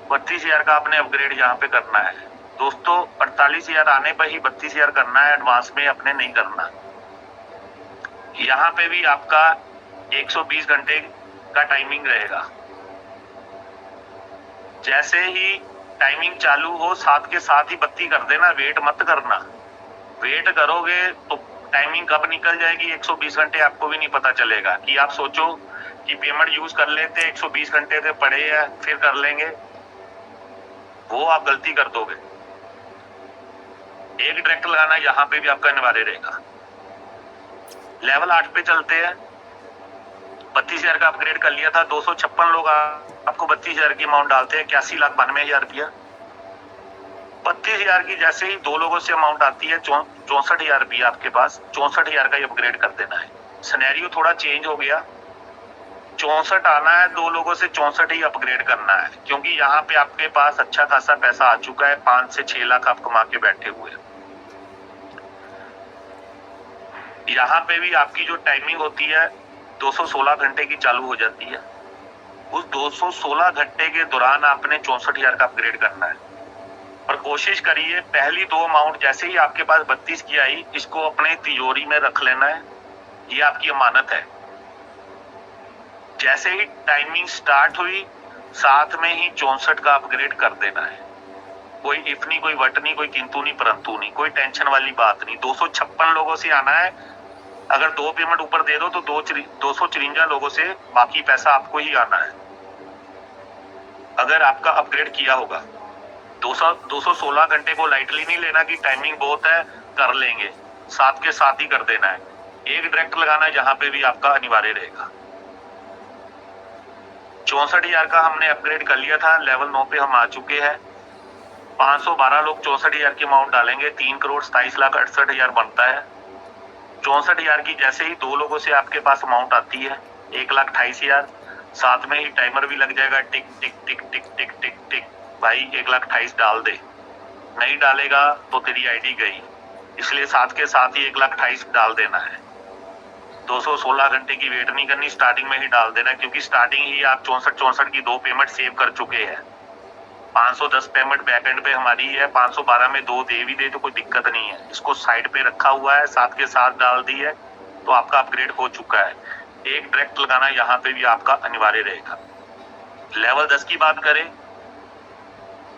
32,000 का आपने अपग्रेड यहाँ पे करना है। दोस्तों 48,000 आने पर ही 32,000 करना है, एडवांस में अपने नहीं करना। यहाँ पे भी आपका 120 घंटे का टाइमिंग रहेगा। जैसे ही टाइमिंग चालू हो, साथ के साथ ही बत्ती कर देना, वेट मत करना। वेट करोगे तो टाइमिंग कब निकल जाएगी 120 घंटे आपको भी नहीं पता चलेगा। कि आप सोचो कि पेमेंट यूज कर लेते, 120 घंटे से पड़े हैं फिर कर लेंगे, वो आप गलती कर दोगे। एक डायरेक्ट लगाना यहाँ पे भी आपका अनिवार्य रहेगा। लेवल 8 पे चलते हैं। 32,000 का अपग्रेड कर लिया था, 256 लोग आपको 32,000 की अमाउंट डालते हैं, 81,92,000 रुपया। 32,000 की जैसे ही 2 लोगों से अमाउंट आती है, 64,000 रुपया आपके पास, 64,000 का ही अपग्रेड कर देना है। सिनेरियो थोड़ा चेंज हो गया। 64 आना है, 2 लोगों से 64 ही अपग्रेड करना है, क्योंकि यहाँ पे आपके पास अच्छा खासा पैसा आ चुका है। 5 से 6 लाख आप कमा के बैठे हुए हैं। यहाँ पे भी आपकी जो टाइमिंग होती है 216 घंटे की चालू हो जाती है। उस 216 घंटे के दौरान आपने 64,000 का अपग्रेड करना है। और कोशिश करिए पहली 2 अमाउंट जैसे ही आपके पास 32 की आई, इसको अपने तिजोरी में रख लेना है, ये आपकी अमानत है। जैसे ही टाइमिंग स्टार्ट हुई, साथ में ही 64 का अपग्रेड कर देना है। कोई इफ नहीं, कोई वट नहीं, कोई किंतु नहीं, परंतु नहीं, कोई टेंशन वाली बात नहीं। 256 लोगों से आना है। अगर 2 पेमेंट ऊपर दे दो तो 254 लोगों से बाकी पैसा आपको ही आना है, अगर आपका अपग्रेड किया होगा। 216 घंटे को लाइटली नहीं लेना कि टाइमिंग बहुत है, कर लेंगे, साथ के साथ ही कर देना है। एक डायरेक्ट लगाना यहाँ पे भी आपका अनिवार्य रहेगा। 64,000 का हमने अपग्रेड कर लिया था। लेवल 9 पे हम आ चुके हैं। 512 लोग 64,000 की अमाउंट डालेंगे, 3,27,68,000 बनता है। 64,000 की जैसे ही 2 लोगों से आपके पास अमाउंट आती है, 1,28,000, साथ में ही टाइमर भी लग जाएगा, टिक टिक टिक टिक टिक टिक टिक। भाई 1,28,000 डाल दे, नहीं डालेगा तो तेरी आईडी गई, इसलिए साथ के साथ ही 1,28,000 डाल देना है। 216 घंटे की वेट नहीं करनी, स्टार्टिंग में ही डाल देना, क्योंकि स्टार्टिंग ही आप 64 की 2 पेमेंट सेव कर चुके हैं। 510 पेमेंट बैकएंड पे हमारी है, 512 में 2 दे भी दे तो कोई दिक्कत नहीं है। इसको साइड पे रखा हुआ है, साथ के साथ डाल दी है तो आपका अपग्रेड हो चुका है। एक डायरेक्ट लगाना यहाँ पे भी आपका अनिवार्य रहेगा। लेवल 10 की बात करें,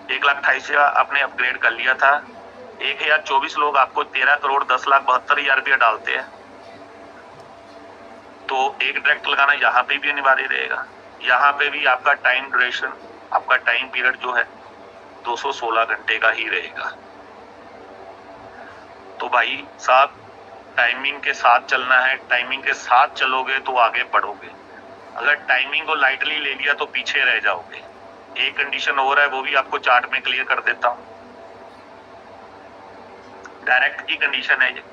1,28,000 आपने अपग्रेड कर लिया था। 1,024 लोग आपको 13,10,72,000 रुपया डालते हैं, तो एक डायरेक्ट लगाना यहाँ पे भी अनिवार्य रहेगा। यहाँ पे भी आपका टाइम ड्यूरेशन, आपका टाइम पीरियड जो है 216 घंटे का ही रहेगा। तो भाई साहब टाइमिंग के साथ चलना है, टाइमिंग के साथ चलोगे तो आगे बढ़ोगे। अगर टाइमिंग को लाइटली ले लिया तो पीछे रह जाओगे। एक कंडीशन और है, वो भी आपको चार्ट में क्लियर कर देता हूं। डायरेक्ट की कंडीशन है ये,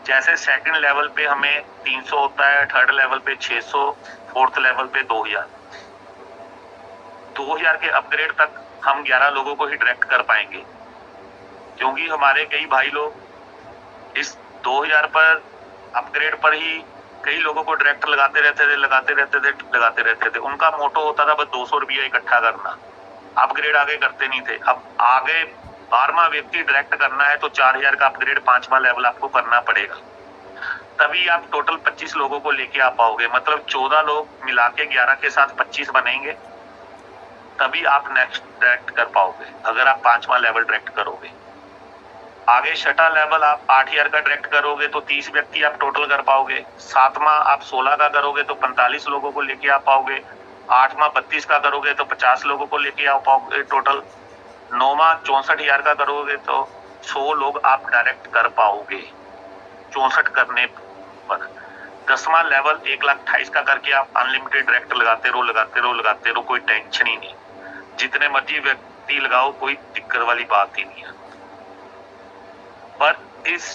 जैसे सेकंड लेवल पे हमें 300 होता है, थर्ड लेवल पे 600, फोर्थ लेवल पे 2,000। 2,000 के अपग्रेड तक हम 11 लोगों को ही डायरेक्ट कर पाएंगे, क्योंकि हमारे कई भाई लोग इस 2,000 पर अपग्रेड पर ही कई लोगों को डायरेक्ट लगाते रहते थे। उनका मोटो होता था बस 200 रुपया इकट्ठा करना, अपग्रेड आगे करते नहीं थे। अब आगे 12वां व्यक्ति डायरेक्ट करना है तो 4,000 का अपग्रेड 5वां लेवल आपको करना पड़ेगा, तभी आप टोटल 25 लोगों को लेके आ पाओगे। मतलब 14 लोग मिला के 11 के साथ 25 बनेंगे, तभी आप नेक्स्ट डायरेक्ट कर पाओगे। अगर आप 5वां लेवल डायरेक्ट करोगे, आगे छठा लेवल आप 8,000 का डायरेक्ट करोगे तो 30 व्यक्ति आप टोटल कर पाओगे। सातवां आप 16 का करोगे तो 45 लोगों को लेके आ पाओगे। आठवां 32 का करोगे तो 50 लोगों को लेके आ पाओगे टोटल। नौवां 64,000 का करोगे तो 100 लोग आप डायरेक्ट कर पाओगे 64 करने पर। 10वां लेवल 1,28,000 का करके आप अनलिमिटेड डायरेक्ट लगाते रहो, कोई टेंशन ही नहीं। जितने मर्जी व्यक्ति लगाओ, कोई दिक्कत वाली बात ही नहीं है। पर इस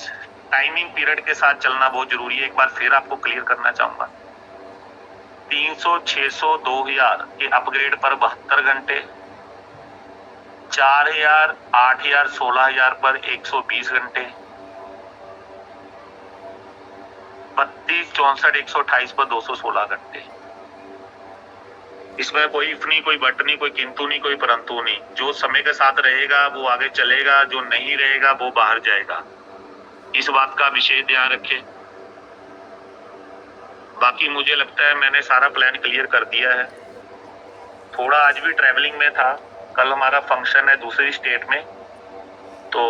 टाइमिंग पीरियड के साथ चलना बहुत जरूरी है। एक बार फिर आपको क्लियर करना चाहूंगा, 300, 600, 2,000 के अपग्रेड पर 72 घंटे, 4,000, 8,000, 16,000 पर 120 घंटे, 32, 64, 128 पर 216 घंटे। इसमें कोई इफ नहीं, कोई बट नहीं, कोई किंतु नहीं, कोई परंतु नहीं। जो समय के साथ रहेगा वो आगे चलेगा, जो नहीं रहेगा वो बाहर जाएगा। इस बात का विशेष ध्यान रखें। बाकी मुझे लगता है मैंने सारा प्लान क्लियर कर दिया है। थोड़ा आज भी ट्रैवलिंग में था, कल हमारा फंक्शन है दूसरी स्टेट में, तो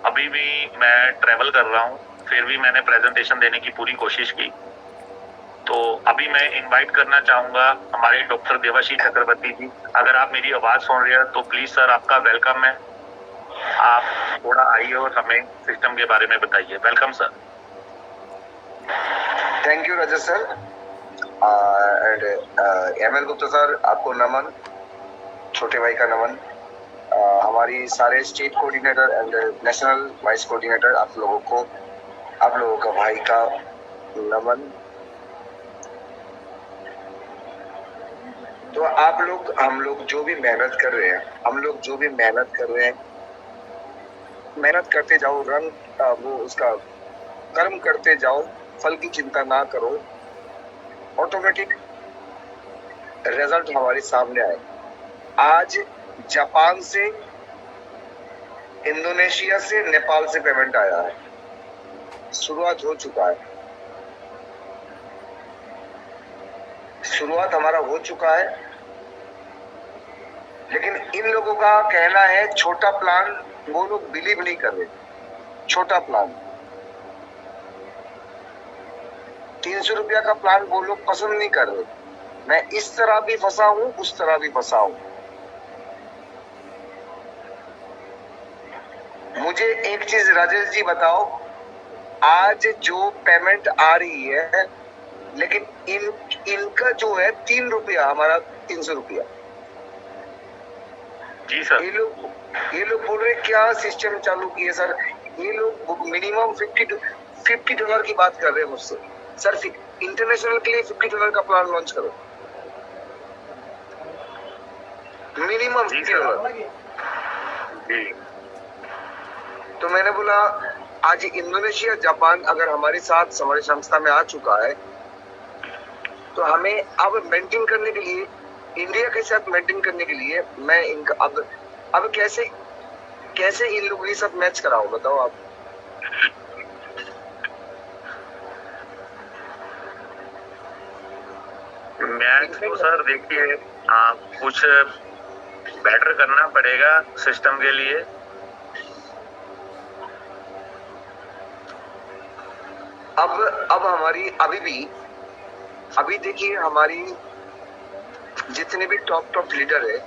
अभी भी मैं ट्रैवल कर रहा हूँ। फिर भी मैंने प्रेजेंटेशन देने की पूरी कोशिश की। तो अभी मैं इनवाइट करना चाहूंगा हमारे डॉक्टर देवाशीष चक्रवर्ती जी। अगर आप मेरी आवाज सुन रहे हैं तो प्लीज सर, आपका वेलकम है। आप थोड़ा आइए और हमें सिस्टम के बारे में बताइए। Welcome sir. Thank you Rajat sir and ML Gupta sir, आपको नमन, छोटे भाई का नमन। हमारी सारे state coordinator and national vice coordinator आप लोगों का भाई का नमन। तो हम लोग जो भी मेहनत कर रहे हैं, मेहनत करते जाओ, उसका कर्म करते जाओ, फल की चिंता ना करो, ऑटोमेटिक रिजल्ट हमारे सामने आए। आज जापान से, इंडोनेशिया से, नेपाल से पेमेंट आया है, शुरुआत हो चुका है, शुरुआत हमारा हो चुका है। लेकिन इन लोगों का कहना है छोटा प्लान, वो लोग बिलीव नहीं कर रहे। छोटा प्लान 300 रुपया का प्लान वो लोग पसंद नहीं कर रहे। मैं इस तरह भी फंसा हूं, उस तरह भी फंसा हूं। मुझे एक चीज राजेश जी बताओ, आज जो पेमेंट आ रही है, लेकिन इनका जो है 3 रुपया, हमारा 300 रुपया। जी सर। ये लोग बोल रहे क्या सिस्टम चालू किए सर। ये लोग मिनिमम $50 की बात कर रहे हैं मुझसे। सर इंटरनेशनल के लिए $50 का प्लान लॉन्च करो, मिनिमम $50। तो मैंने बोला आज इंडोनेशिया, जापान अगर हमारे साथ हमारी संस्था में आ चुका है, तो हमें अब मेंटेन करने के लिए, इंडिया के साथ मेंटेन करने के लिए मैं इनका अब कैसे इन लोगों के साथ मैच कराऊं, बताओ आप। मैच तो सर देखिए, कुछ बेटर करना पड़ेगा सिस्टम के लिए। अब हमारी अभी देखिए, हमारी जितने भी टॉप लीडर है,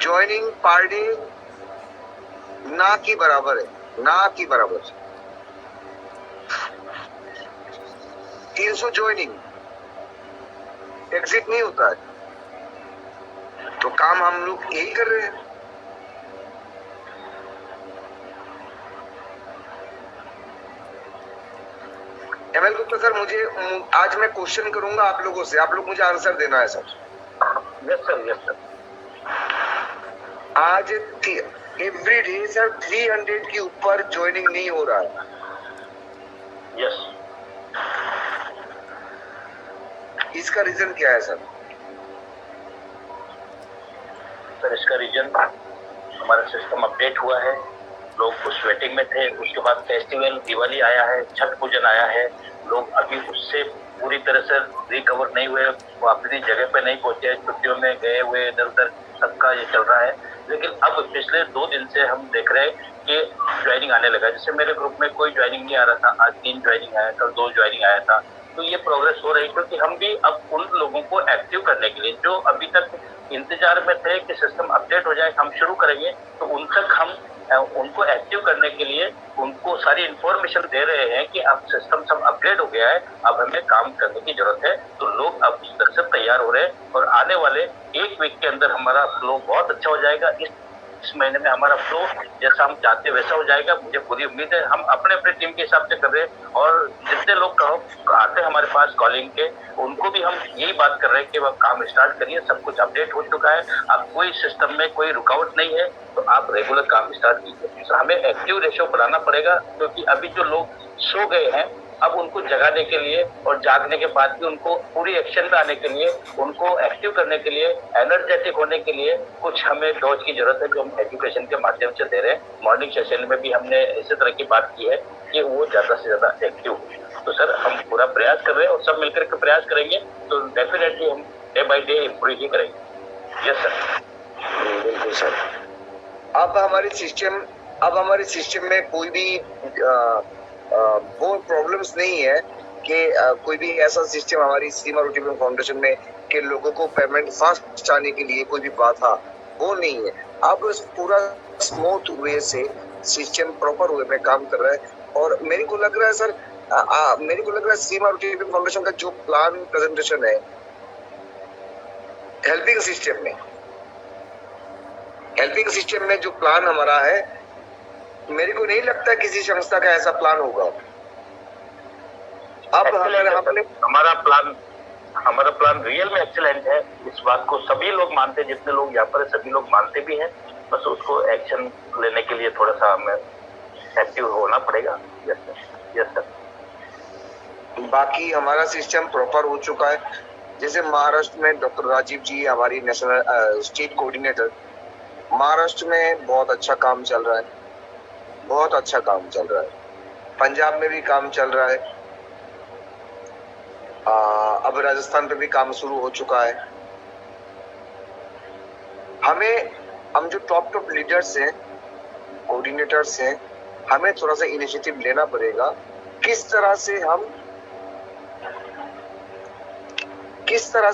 ज्वाइनिंग पर डे ना की बराबर है, ना की बराबर। 300 ज्वाइनिंग, एग्जिट नहीं होता है। तो काम हम लोग यही कर रहे हैं। एमएल गुप्ता सर, आज मैं क्वेश्चन करूंगा आप लोगों से, आप लोग मुझे आंसर देना है sir. Yes sir, yes sir. आज एवरी डे सर 300 के ऊपर ज्वाइनिंग नहीं हो रहा है। यस। इसका रीजन क्या है सर? सर इसका रीजन, हमारा सिस्टम अपडेट हुआ है, लोग उस वेटिंग में थे। उसके बाद फेस्टिवल दिवाली आया है, छठ पूजन आया है, लोग अभी उससे पूरी तरह से रिकवर नहीं हुए, वो अपनी जगह पे नहीं पहुंचे, छुट्टियों में गए हुए, इधर उधर सबका ये चल रहा है। लेकिन अब पिछले 2 दिन से हम देख रहे हैं कि ज्वाइनिंग आने लगा। जैसे मेरे ग्रुप में कोई ज्वाइनिंग नहीं आ रहा था, आज 3 ज्वाइनिंग आया, कल 2 ज्वाइनिंग आया था। तो ये प्रोग्रेस हो रही, क्योंकि हम भी अब उन लोगों को एक्टिव करने के लिए जो अभी तक इंतजार में थे कि सिस्टम अपडेट हो जाए, हम शुरू करेंगे, तो उन तक हम उनको एक्टिव करने के लिए उनको सारी इंफॉर्मेशन दे रहे हैं कि अब सिस्टम सब अपडेट हो गया है, अब हमें काम करने की जरूरत है। तो लोग अब उस तरह से तैयार हो रहे हैं और आने वाले 1 वीक के अंदर हमारा फ्लो बहुत अच्छा हो जाएगा। इस महीने में हमारा फ्लो जैसा हम चाहते हैं वैसा हो जाएगा, मुझे पूरी उम्मीद है। हम अपने अपने टीम के हिसाब से कर रहे हैं और जितने लोग आते हैं हमारे पास कॉलिंग के, उनको भी हम यही बात कर रहे हैं कि वह काम स्टार्ट करिए, सब कुछ अपडेट हो चुका है, अब कोई सिस्टम में कोई रुकावट नहीं है, तो आप रेगुलर काम स्टार्ट कीजिए। तो हमें एक्टिव रेशो बढ़ाना पड़ेगा, क्योंकि अभी जो लोग सो गए हैं, अब उनको जगाने के लिए और जागने के बाद भी उनको पूरी एक्शन में आने के लिए, उनको एक्टिव करने के लिए, एनर्जेटिक होने के लिए कुछ हमें डोज की जरूरत है, जो हम एजुकेशन के माध्यम से दे रहे हैं। मॉर्निंग सेशन में भी हमने इसी तरह की बात की है कि वो ज्यादा से ज्यादा एक्टिव हो। तो सर हम पूरा प्रयास कर रहे हैं और सब मिलकर के प्रयास करेंगे तो डेफिनेटली हम डे बाई डे इम्प्रूव ही करेंगे। Yes sir. बिल्कुल सर। अब हमारे सिस्टम में कोई भी वो प्रॉब्लम्स नहीं है कि कोई भी ऐसा सिस्टम हमारी सीमा रोटी फाउंडेशन में कि लोगों को पेमेंट फास्ट आने के लिए कोई भी बाधा वो नहीं है। अब पूरा स्मूथ वे से सिस्टम प्रॉपर वे में काम कर रहा है और मेरे को लग रहा है सर, मेरे को लग रहा है सीमा रोटी फाउंडेशन का जो प्लान प्रेजेंटेशन है हेल्पिंग सिस्टम में जो प्लान हमारा है, मेरे को नहीं लगता किसी संस्था का ऐसा प्लान होगा। अब हमारा प्लान रियल में एक्सीलेंट है। इस बात को सभी लोग मानते हैं, जितने लोग यहाँ पर सभी लोग मानते भी हैं। बस उसको एक्शन लेने के लिए थोड़ा सा हमें एक्टिव होना पड़ेगा। Yes sir. बाकी हमारा सिस्टम प्रॉपर हो चुका है। जैसे महाराष्ट्र में डॉक्टर राजीव जी हमारी नेशनल स्टेट कोऑर्डिनेटर, महाराष्ट्र में बहुत अच्छा काम चल रहा है, बहुत अच्छा काम चल रहा है। पंजाब में भी काम चल रहा है, अब राजस्थान पे भी काम शुरू हो चुका है। हम जो टॉप लीडर्स हैं, कोऑर्डिनेटर्स हैं, हमें थोड़ा सा इनिशिएटिव लेना पड़ेगा किस तरह से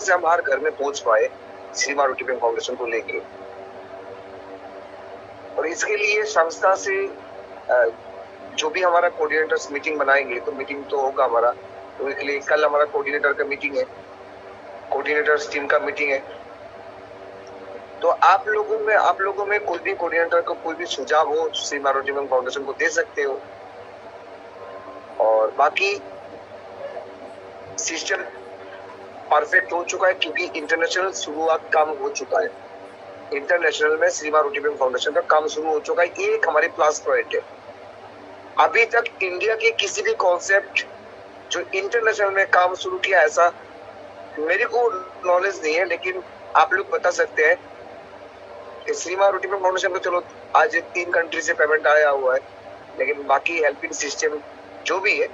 हम हर घर में पहुंच पाए सीमा रोटी फाउंडेशन को लेके। और इसके लिए संस्था से जो भी हमारा कोऑर्डिनेटर्स मीटिंग बनाएंगे, तो मीटिंग तो होगा हमारा वीकली। कल हमारा कोऑर्डिनेटर का मीटिंग है, कोऑर्डिनेटर्स टीम का मीटिंग है। तो आप लोगों में कोई भी कोऑर्डिनेटर को कोई भी सुझाव हो सीमा रोटी फाउंडेशन को दे सकते हो। और बाकी सिस्टम परफेक्ट हो चुका है, क्योंकि इंटरनेशनल शुरुआत काम हो चुका है। इंटरनेशनल में सीमा रोटी फाउंडेशन का काम शुरू हो चुका है। ये एक हमारी प्लस पॉइंट है। अभी तक इंडिया के किसी भी कॉन्सेप्ट जो इंटरनेशनल में काम शुरू किया ऐसा मेरे को नॉलेज नहीं है, लेकिन आप लोग बता सकते हैं कि सीमा रोटी फाउंडेशन को चलो आज 3 कंट्री से पेमेंट आया हुआ है, लेकिन बाकी हेल्पिंग सिस्टम जो भी है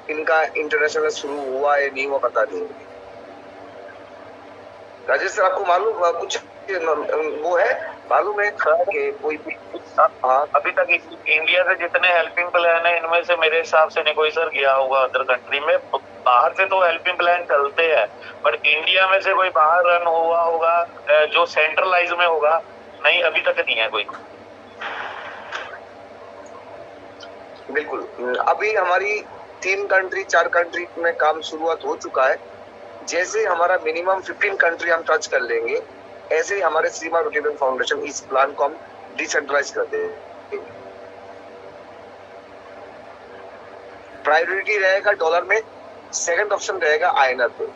इनका इंटरनेशनल शुरू हुआ है नहीं हुआ पता नहीं। राजेश सर आपको मालूम कुछ वो है, मालूम है कि कोई भी अभी तक इंडिया से जितने हेल्पिंग प्लान है इनमें से मेरे हिसाब से नहीं कोई सर गया होगा अदर कंट्री में। बाहर से तो हेल्पिंग प्लान चलते हैं, पर इंडिया में से कोई बाहर रन हुआ होगा जो सेंट्रलाइज में होगा, नहीं अभी तक नहीं है कोई। बिल्कुल, अभी हमारी 3 कंट्री 4 कंट्री में काम शुरुआत हो चुका है। जैसे हमारा मिनिमम 15 कंट्री हम टच कर लेंगे, ऐसे ही हमारे सीमा रोटी फाउंडेशन इस प्लान को हम डिसेंट्रलाइज कर देंगे। प्रायोरिटी रहेगा डॉलर में, सेकंड ऑप्शन रहेगा INR पे।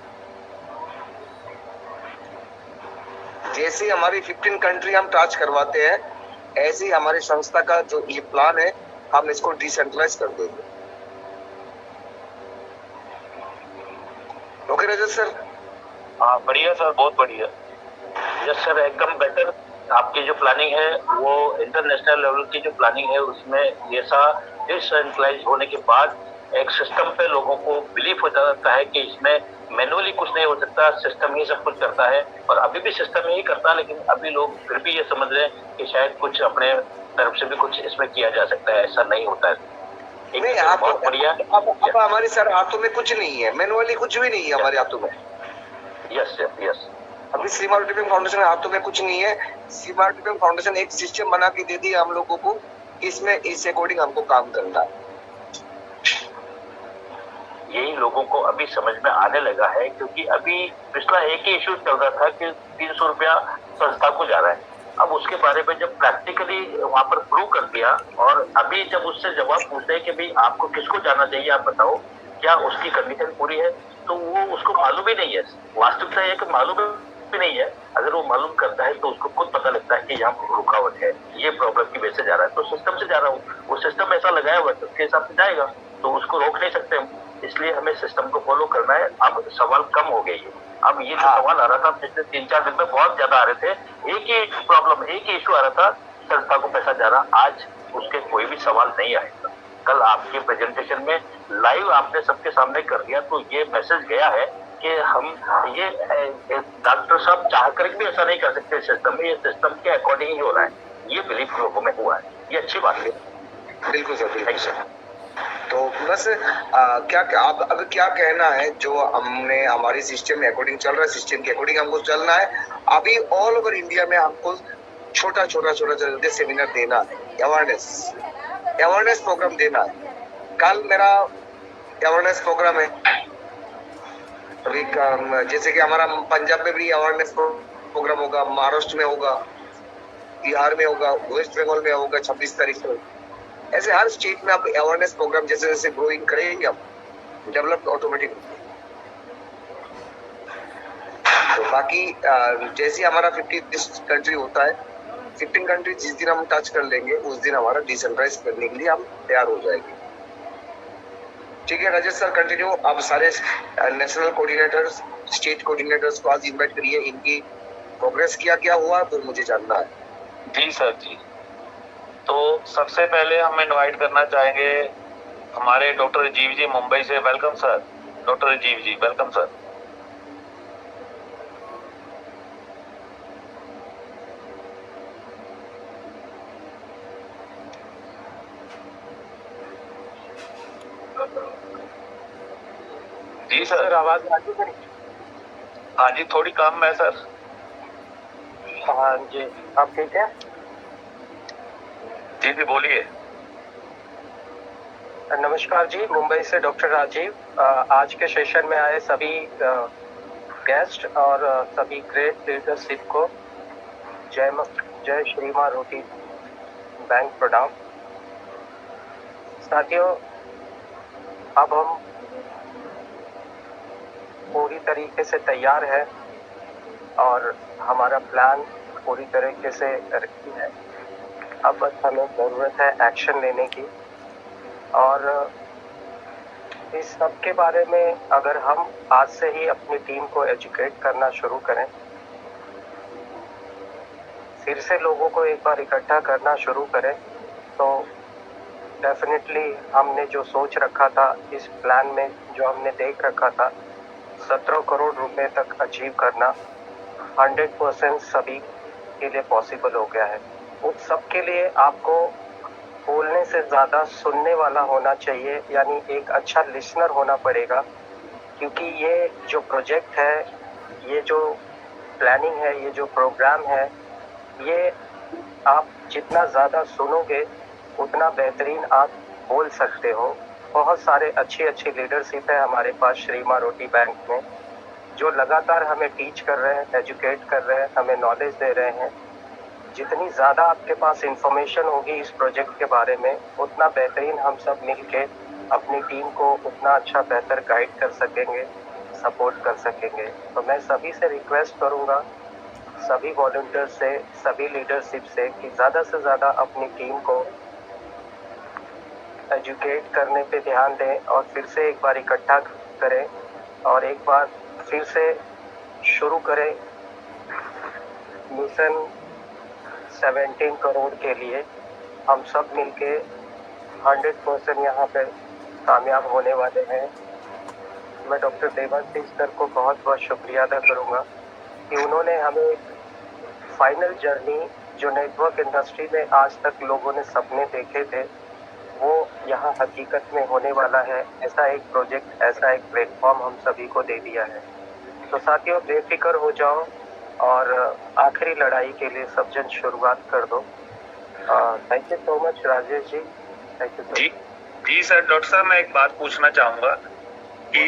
जैसे हमारी 15 कंट्री हम टच करवाते हैं, ऐसे ही हमारी संस्था का जो ये प्लान है हम इसको डिसेंट्रलाइज कर देंगे। Okay Rajesh sir. हाँ बढ़िया सर, बहुत बढ़िया। यस सर, एकदम बेटर। आपकी जो प्लानिंग है वो इंटरनेशनल लेवल की जो प्लानिंग है उसमें ऐसा डिसेंट्रलाइज होने के बाद एक सिस्टम पे लोगों को बिलीफ हो जाता है कि इसमें मैनुअली कुछ नहीं हो सकता, सिस्टम ही सब कुछ करता है। और अभी भी सिस्टम ही करता है, लेकिन अभी लोग फिर भी ये समझ रहे हैं कि शायद कुछ अपने तरफ से भी कुछ इसमें किया जा सकता है। ऐसा नहीं होता है। नहीं, आप बहुत बढ़िया। अब हमारे सर हाथों में कुछ नहीं है, मैनुअली कुछ भी नहीं है हमारे हाथों में। Yes yes yes. अभी श्रीमा रोटी बैंक फाउंडेशन के हाथों में कुछ नहीं है। श्रीमा रोटी बैंक फाउंडेशन एक सिस्टम बना के दे दी हम लोगों को, इसमें इस अकॉर्डिंग हमको काम करना है। यही लोगों को अभी समझ में आने लगा है, क्योंकि अभी पिछला एक ही इश्यू चल रहा था कि 300 रुपया संस्था को जा रहा है। अब उसके बारे में जब प्रैक्टिकली वहां पर प्रूव कर दिया, और अभी जब उससे जवाब पूछते हैं कि भाई आपको किसको जाना चाहिए, आप बताओ क्या उसकी कंडीशन पूरी है, तो वो उसको मालूम ही नहीं है। वास्तविकता है कि मालूम भी नहीं है। अगर वो मालूम करता है तो उसको खुद पता लगता है कि यहाँ रुकावट है, ये प्रॉब्लम की वजह से जा रहा है, तो सिस्टम से जा रहा हूँ। वो सिस्टम ऐसा लगाया हुआ है तो उसके हिसाब से जाएगा, तो उसको रोक नहीं सकते हम। इसलिए हमें सिस्टम को फॉलो करना है। अब सवाल कम हो गए हैं। अब ये जो सवाल आ रहा था पिछले 3-4 दिन में बहुत ज्यादा आ रहे थे, एक ही प्रॉब्लम, एक ही इशू आ रहा था, संस्था को पैसा जा रहा। आज उसके कोई भी सवाल नहीं आएगा। कल आपके प्रेजेंटेशन में लाइव आपने सबके सामने कर दिया, तो ये मैसेज गया है कि हम ये डॉक्टर साहब चाह कर भी ऐसा नहीं कर सकते सिस्टम में, ये सिस्टम के अकॉर्डिंग ही हो रहा है। ये बिलीफ लोगों में हुआ है, ये अच्छी बात है। बिल्कुल सर, बिल्कुल सर। तो बस क्या आप अब क्या कहना है, जो हमने हमारी सिस्टम में अकॉर्डिंग चल रहा है, सिस्टम के अकॉर्डिंग हमको चलना है। अभी ऑल ओवर इंडिया में हमको छोटा सेमिनार देना है, अवेयरनेस प्रोग्राम देना है। कल मेरा अवेयरनेस प्रोग्राम है। अभी जैसे कि हमारा पंजाब में भी अवेयरनेस प्रोग्राम होगा, महाराष्ट्र में होगा, बिहार में होगा, वेस्ट बंगाल में होगा 26 तारीख को। ऐसे हर स्टेट में आप अवेयरनेस प्रोग्राम जैसे जैसे ग्रोइंग करेंगे, आप डेवलप ऑटोमेटिक। तो बाकी जैसे हमारा 50 कंट्री होता है, 15 कंट्री जिस दिन हम टच कर लेंगे उस दिन हमारा डिसेंट्रलाइज करने के लिए हम तैयार हो जाएंगे। ठीक है राजेश सर, कंटिन्यू। आप सारे नेशनल कोऑर्डिनेटर्स, स्टेट कोऑर्डिनेटर्स को आज इनवाइट करिए, इनकी प्रोग्रेस क्या हुआ तो मुझे जानना है। जी सर जी। तो सबसे पहले हम इनवाइट करना चाहेंगे हमारे डॉक्टर राजीव जी मुंबई से। वेलकम सर, डॉक्टर राजीव जी, वेलकम सर। जी सर, आवाज आ रही है? हाँ जी, थोड़ी कम है सर। हाँ जी, आप ठीक है? जी जी बोलिए। नमस्कार जी, मुंबई से डॉक्टर राजीव। आज के सेशन में आए सभी गेस्ट और सभी ग्रेट लीडरशिप को जय श्री मां रोटी बैंक प्रणाम। साथियों, अब हम पूरी तरीके से तैयार है और हमारा प्लान पूरी तरीके से रेडी है। अब बस हमें ज़रूरत है एक्शन लेने की, और इस सब के बारे में अगर हम आज से ही अपनी टीम को एजुकेट करना शुरू करें, फिर से लोगों को एक बार इकट्ठा करना शुरू करें, तो डेफिनेटली हमने जो सोच रखा था, इस प्लान में जो हमने देख रखा था, 17 करोड़ रुपए तक अचीव करना 100% सभी के लिए पॉसिबल हो गया है। उस सब के लिए आपको बोलने से ज़्यादा सुनने वाला होना चाहिए, यानी एक अच्छा लिसनर होना पड़ेगा। क्योंकि ये जो प्रोजेक्ट है, ये जो प्लानिंग है, ये जो प्रोग्राम है, ये आप जितना ज़्यादा सुनोगे उतना बेहतरीन आप बोल सकते हो। बहुत सारे अच्छी लीडरशिप है हमारे पास श्री मां रोटी बैंक में, जो लगातार हमें टीच कर रहे हैं, एजुकेट कर रहे हैं, हमें नॉलेज दे रहे हैं। जितनी ज़्यादा आपके पास इंफॉर्मेशन होगी इस प्रोजेक्ट के बारे में, उतना बेहतरीन हम सब मिलके अपनी टीम को उतना अच्छा बेहतर गाइड कर सकेंगे, सपोर्ट कर सकेंगे। तो मैं सभी से रिक्वेस्ट करूँगा, सभी वॉलंटियर से, सभी लीडरशिप से, कि ज़्यादा से ज़्यादा अपनी टीम को एजुकेट करने पे ध्यान दें और फिर से एक बार इकट्ठा करें और एक बार फिर से शुरू करें मिशन 17 करोड़ के लिए। हम सब मिलके 100% यहाँ पे कामयाब होने वाले हैं। मैं डॉक्टर देवाशीष सर को बहुत बहुत शुक्रिया अदा करूँगा कि उन्होंने हमें फाइनल जर्नी जो नेटवर्क इंडस्ट्री में आज तक लोगों ने सपने देखे थे वो यहाँ हकीकत में होने वाला है। ऐसा एक प्रोजेक्ट, ऐसा एक प्लेटफॉर्म हम सभी को दे दिया है। तो साथियों, बेफिक्र हो जाओ और आखिरी लड़ाई के लिए सब जन शुरुआत कर दो। Thank you so much Rajesh ji, thank you जी जी सर। डॉक्टर साहब, मैं एक बात पूछना चाहूँगा कि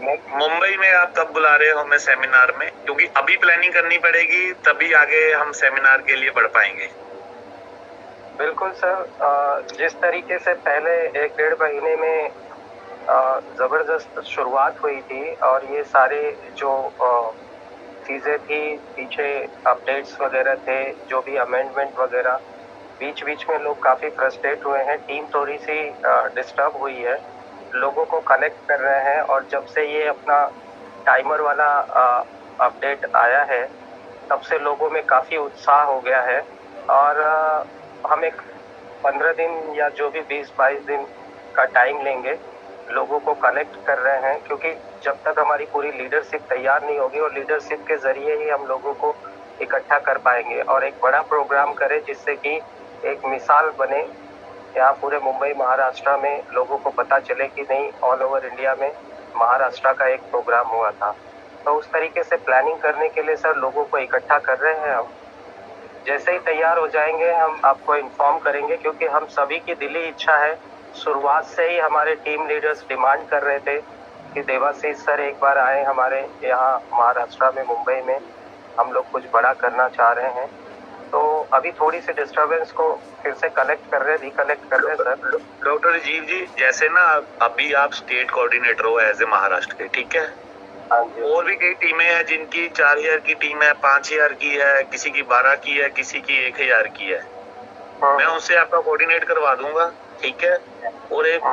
मुंबई में आप कब बुला रहे हो हमें सेमिनार में, क्योंकि अभी प्लानिंग करनी पड़ेगी तभी आगे हम सेमिनार के लिए बढ़ पाएंगे। बिल्कुल सर, जिस तरीके से पहले 1-1.5 महीने में ज़बरदस्त शुरुआत हुई थी और ये सारे जो चीज़ें थी, पीछे अपडेट्स वगैरह थे, जो भी अमेंडमेंट वगैरह, बीच बीच में लोग काफ़ी फ्रस्ट्रेट हुए हैं। टीम थोड़ी सी डिस्टर्ब हुई है, लोगों को कनेक्ट कर रहे हैं और जब से ये अपना टाइमर वाला अपडेट आया है तब से लोगों में काफ़ी उत्साह हो गया है और हम एक 15 दिन या जो भी 20-22 दिन का टाइम लेंगे, लोगों को कनेक्ट कर रहे हैं, क्योंकि जब तक हमारी पूरी लीडरशिप तैयार नहीं होगी और लीडरशिप के ज़रिए ही हम लोगों को इकट्ठा कर पाएंगे और एक बड़ा प्रोग्राम करें जिससे कि एक मिसाल बने यहाँ पूरे मुंबई महाराष्ट्र में, लोगों को पता चले कि नहीं, ऑल ओवर इंडिया में महाराष्ट्र का एक प्रोग्राम हुआ था। तो उस तरीके से प्लानिंग करने के लिए सर लोगों को इकट्ठा कर रहे हैं हम। जैसे ही तैयार हो जाएंगे हम आपको इन्फॉर्म करेंगे, क्योंकि हम सभी की दिली इच्छा है। शुरुआत से ही हमारे टीम लीडर्स डिमांड कर रहे थे कि देवाशीष सर एक बार आए हमारे यहाँ महाराष्ट्र में, मुंबई में, हम लोग कुछ बड़ा करना चाह रहे हैं। तो अभी थोड़ी सी डिस्टर्बेंस को फिर से कलेक्ट कर रहे हैं, रिकलेक्ट कर रहे हैं सर। डॉक्टर राजीव जी, जैसे ना अभी आप स्टेट कोऑर्डिनेटर हो एज ए महाराष्ट्र के, ठीक है, और भी कई टीमें हैं जिनकी 4000 की टीम है, 5000 की है, किसी की 12 की है, किसी की 1000 की है। मैं उससे आपका कोऑर्डिनेट करवा दूंगा, ठीक है, और एक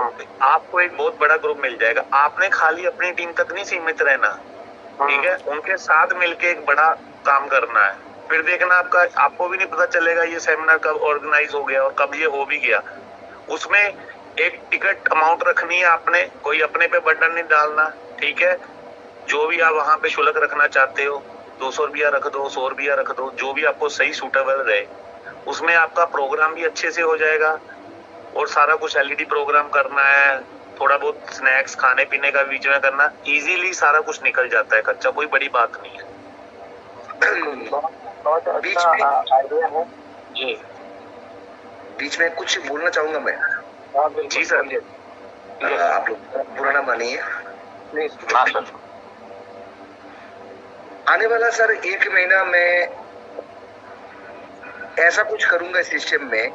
आपको एक बहुत बड़ा ग्रुप मिल जाएगा। आपने खाली अपनी टीम तक नहीं सीमित रहना, ठीक है, उनके साथ मिलके एक बड़ा काम करना है। फिर देखना आपको भी नहीं पता चलेगा ये सेमिनार कब ऑर्गेनाइज हो गया और कब ये हो भी गया। उसमें एक टिकट अमाउंट रखनी है आपने, कोई अपने पे बर्डन नहीं डालना, ठीक है। जो भी आप वहाँ पे शुल्क रखना चाहते हो, 200 रुपया रख दो, 100 रुपया रख दो, जो भी आपको सही सूटेबल रहे। उसमें आपका प्रोग्राम भी अच्छे से हो जाएगा और सारा कुछ LED प्रोग्राम करना है, थोड़ा बहुत स्नैक्स खाने पीने का बीच में करना, इजीली सारा कुछ निकल जाता है खर्चा, कोई बड़ी बात नहीं है। बहुत अच्छा आइडिया है जी। बीच में कुछ बोलना चाहूंगा मैं। जी सर। आप लोग बुरा ना मानिए। हाँ सर। आने वाला सर 1 महीना में ऐसा कुछ करूंगा इस सिस्टम में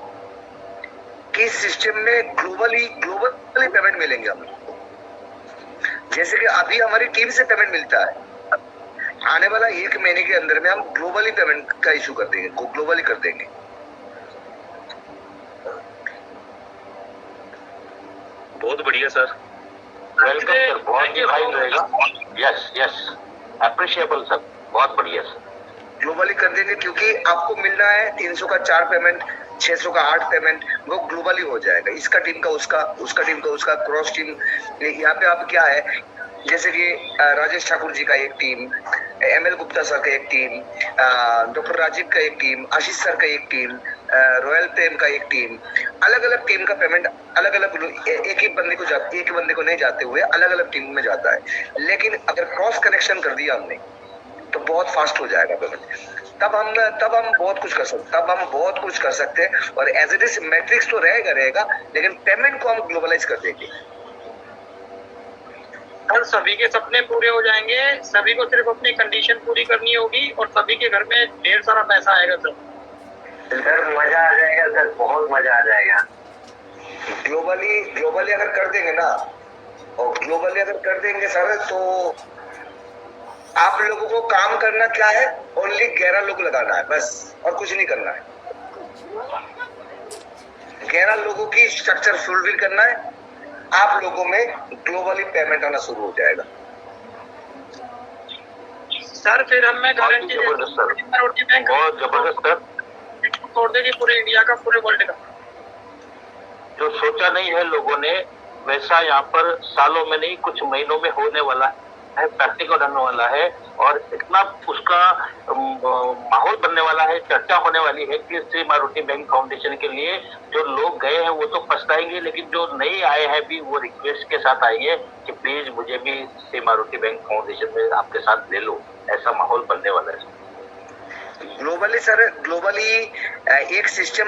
कि इस सिस्टम में ग्लोबली पेमेंट मिलेंगे हम। जैसे कि अभी हमारी टीम से पेमेंट मिलता है, आने वाला 1 महीने के अंदर में हम ग्लोबली पेमेंट का इशू कर देंगे, ग्लोबली कर देंगे। बहुत बढ़िया सर, वेलकम सर, बहुत ही फाइन रहेगा। यस यस, अप्रिशिएबल सर, बहुत बढ़िया सर। ग्लोबली कर देंगे क्योंकि आपको मिलना है 300 का 4 पेमेंट, 600 का 8 पेमेंट, वो ग्लोबली हो जाएगा। इसका टीम का उसका, उसका टीम का उसका, क्रॉस टीम। यहाँ पे आप क्या है, जैसे कि राजेश ठाकुर जी का एक टीम, ML गुप्ता सर का एक टीम, डॉक्टर राजीव का एक टीम, आशीष सर का एक टीम, रॉयल प्रेम का एक टीम, अलग अलग टीम का पेमेंट अलग अलग, एक ही बंदे को नहीं जाते हुए अलग अलग टीम में जाता है। लेकिन अगर क्रॉस कनेक्शन कर दिया हमने तो बहुत फास्ट हो जाएगा पेमेंट। तब हम बहुत कुछ कर सकते हैं और एज इट इज मैट्रिक्स तो रहेगा, लेकिन पेमेंट को हम ग्लोबलाइज कर देंगे। और सभी के सपने पूरे हो जाएंगे, सभी को सिर्फ अपनी कंडीशन पूरी करनी होगी और सभी के घर में ढेर सारा पैसा आएगा सर। सर मजा आ जाएगा सर, बहुत मजा आ जाएगा। ग्लोबली अगर कर देंगे ना, और ग्लोबली अगर कर देंगे सर, तो आप लोगों को काम करना क्या है, ओनली 11 लोग लगाना है बस, और कुछ नहीं करना है। 11 लोगों की स्ट्रक्चर फुलफिल करना है, आप लोगों में ग्लोबली पेमेंट आना शुरू हो जाएगा। सर फिर हमें गारंटी बहुत जबरदस्त सर, तोड़ देगी पूरे इंडिया का, पूरे वर्ल्ड का। जो सोचा नहीं है लोगों ने वैसा यहाँ पर सालों में नहीं कुछ महीनों में होने वाला है, प्रैक्टिकल होने वाला है और इतना उसका माहौल बनने वाला है, चर्चा होने वाली है कि श्री मारुति बैंक फाउंडेशन के लिए जो लोग गए हैं वो तो पछताएंगे, लेकिन जो नहीं आए हैं भी वो रिक्वेस्ट के साथ आएंगे कि प्लीज मुझे भी श्री मारुति बैंक फाउंडेशन में आपके साथ ले लो। ऐसा माहौल बनने वाला है। ग्लोबली सर, ग्लोबली एक सिस्टम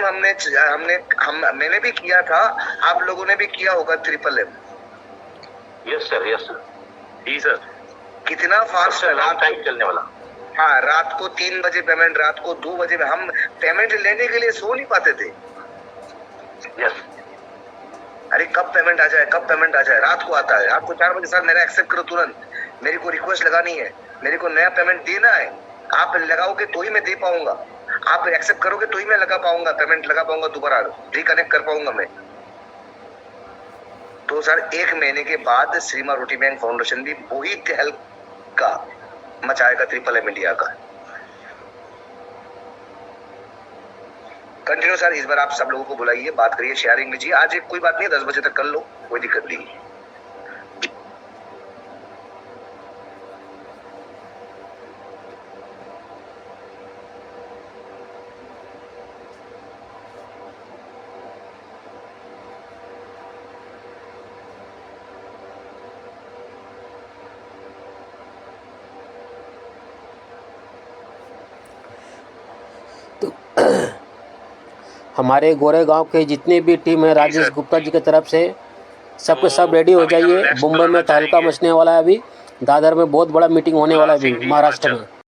मैंने भी किया था, आप लोगों ने भी किया होगा, MMM। Yes sir, yes sir, जी सर। कितना फास्ट लॉन्ग टाइम चलने वाला। हाँ, रात को 3 बजे पेमेंट, रात को 2 बजे में हम पेमेंट लेने के लिए सो नहीं पाते थे। यस, अरे कब पेमेंट आ जाए, कब पेमेंट आ जाए, रात को आता है, रात को 4 बजे सर मेरा एक्सेप्ट करो तुरंत, मेरे को रिक्वेस्ट लगानी है, मेरे को नया पेमेंट देना है, आप लगाओगे तो ही मैं दे पाऊंगा, आप एक्सेप्ट करोगे तो ही मैं लगा पाऊंगा, पेमेंट लगा पाऊंगा, दोबारा रिकनेक्ट कर पाऊंगा मैं। तो सर 1 महीने के बाद श्री मारुति बैंक फाउंडेशन भी वही हेल्प का मचाएगा MMM इंडिया का। कंटिन्यू सर, इस बार आप सब लोगों को बुलाइए, बात करिए, शेयरिंग लीजिए। आज कोई बात नहीं, 10 बजे तक कर लो, कोई दिक्कत नहीं है। हमारे गोरेगांव के जितने भी टीम है राजेश गुप्ता जी की तरफ से सबके सब रेडी हो जाइए। मुंबई में तहलका मचने वाला है, अभी दादर में बहुत बड़ा मीटिंग होने वाला है अभी महाराष्ट्र में।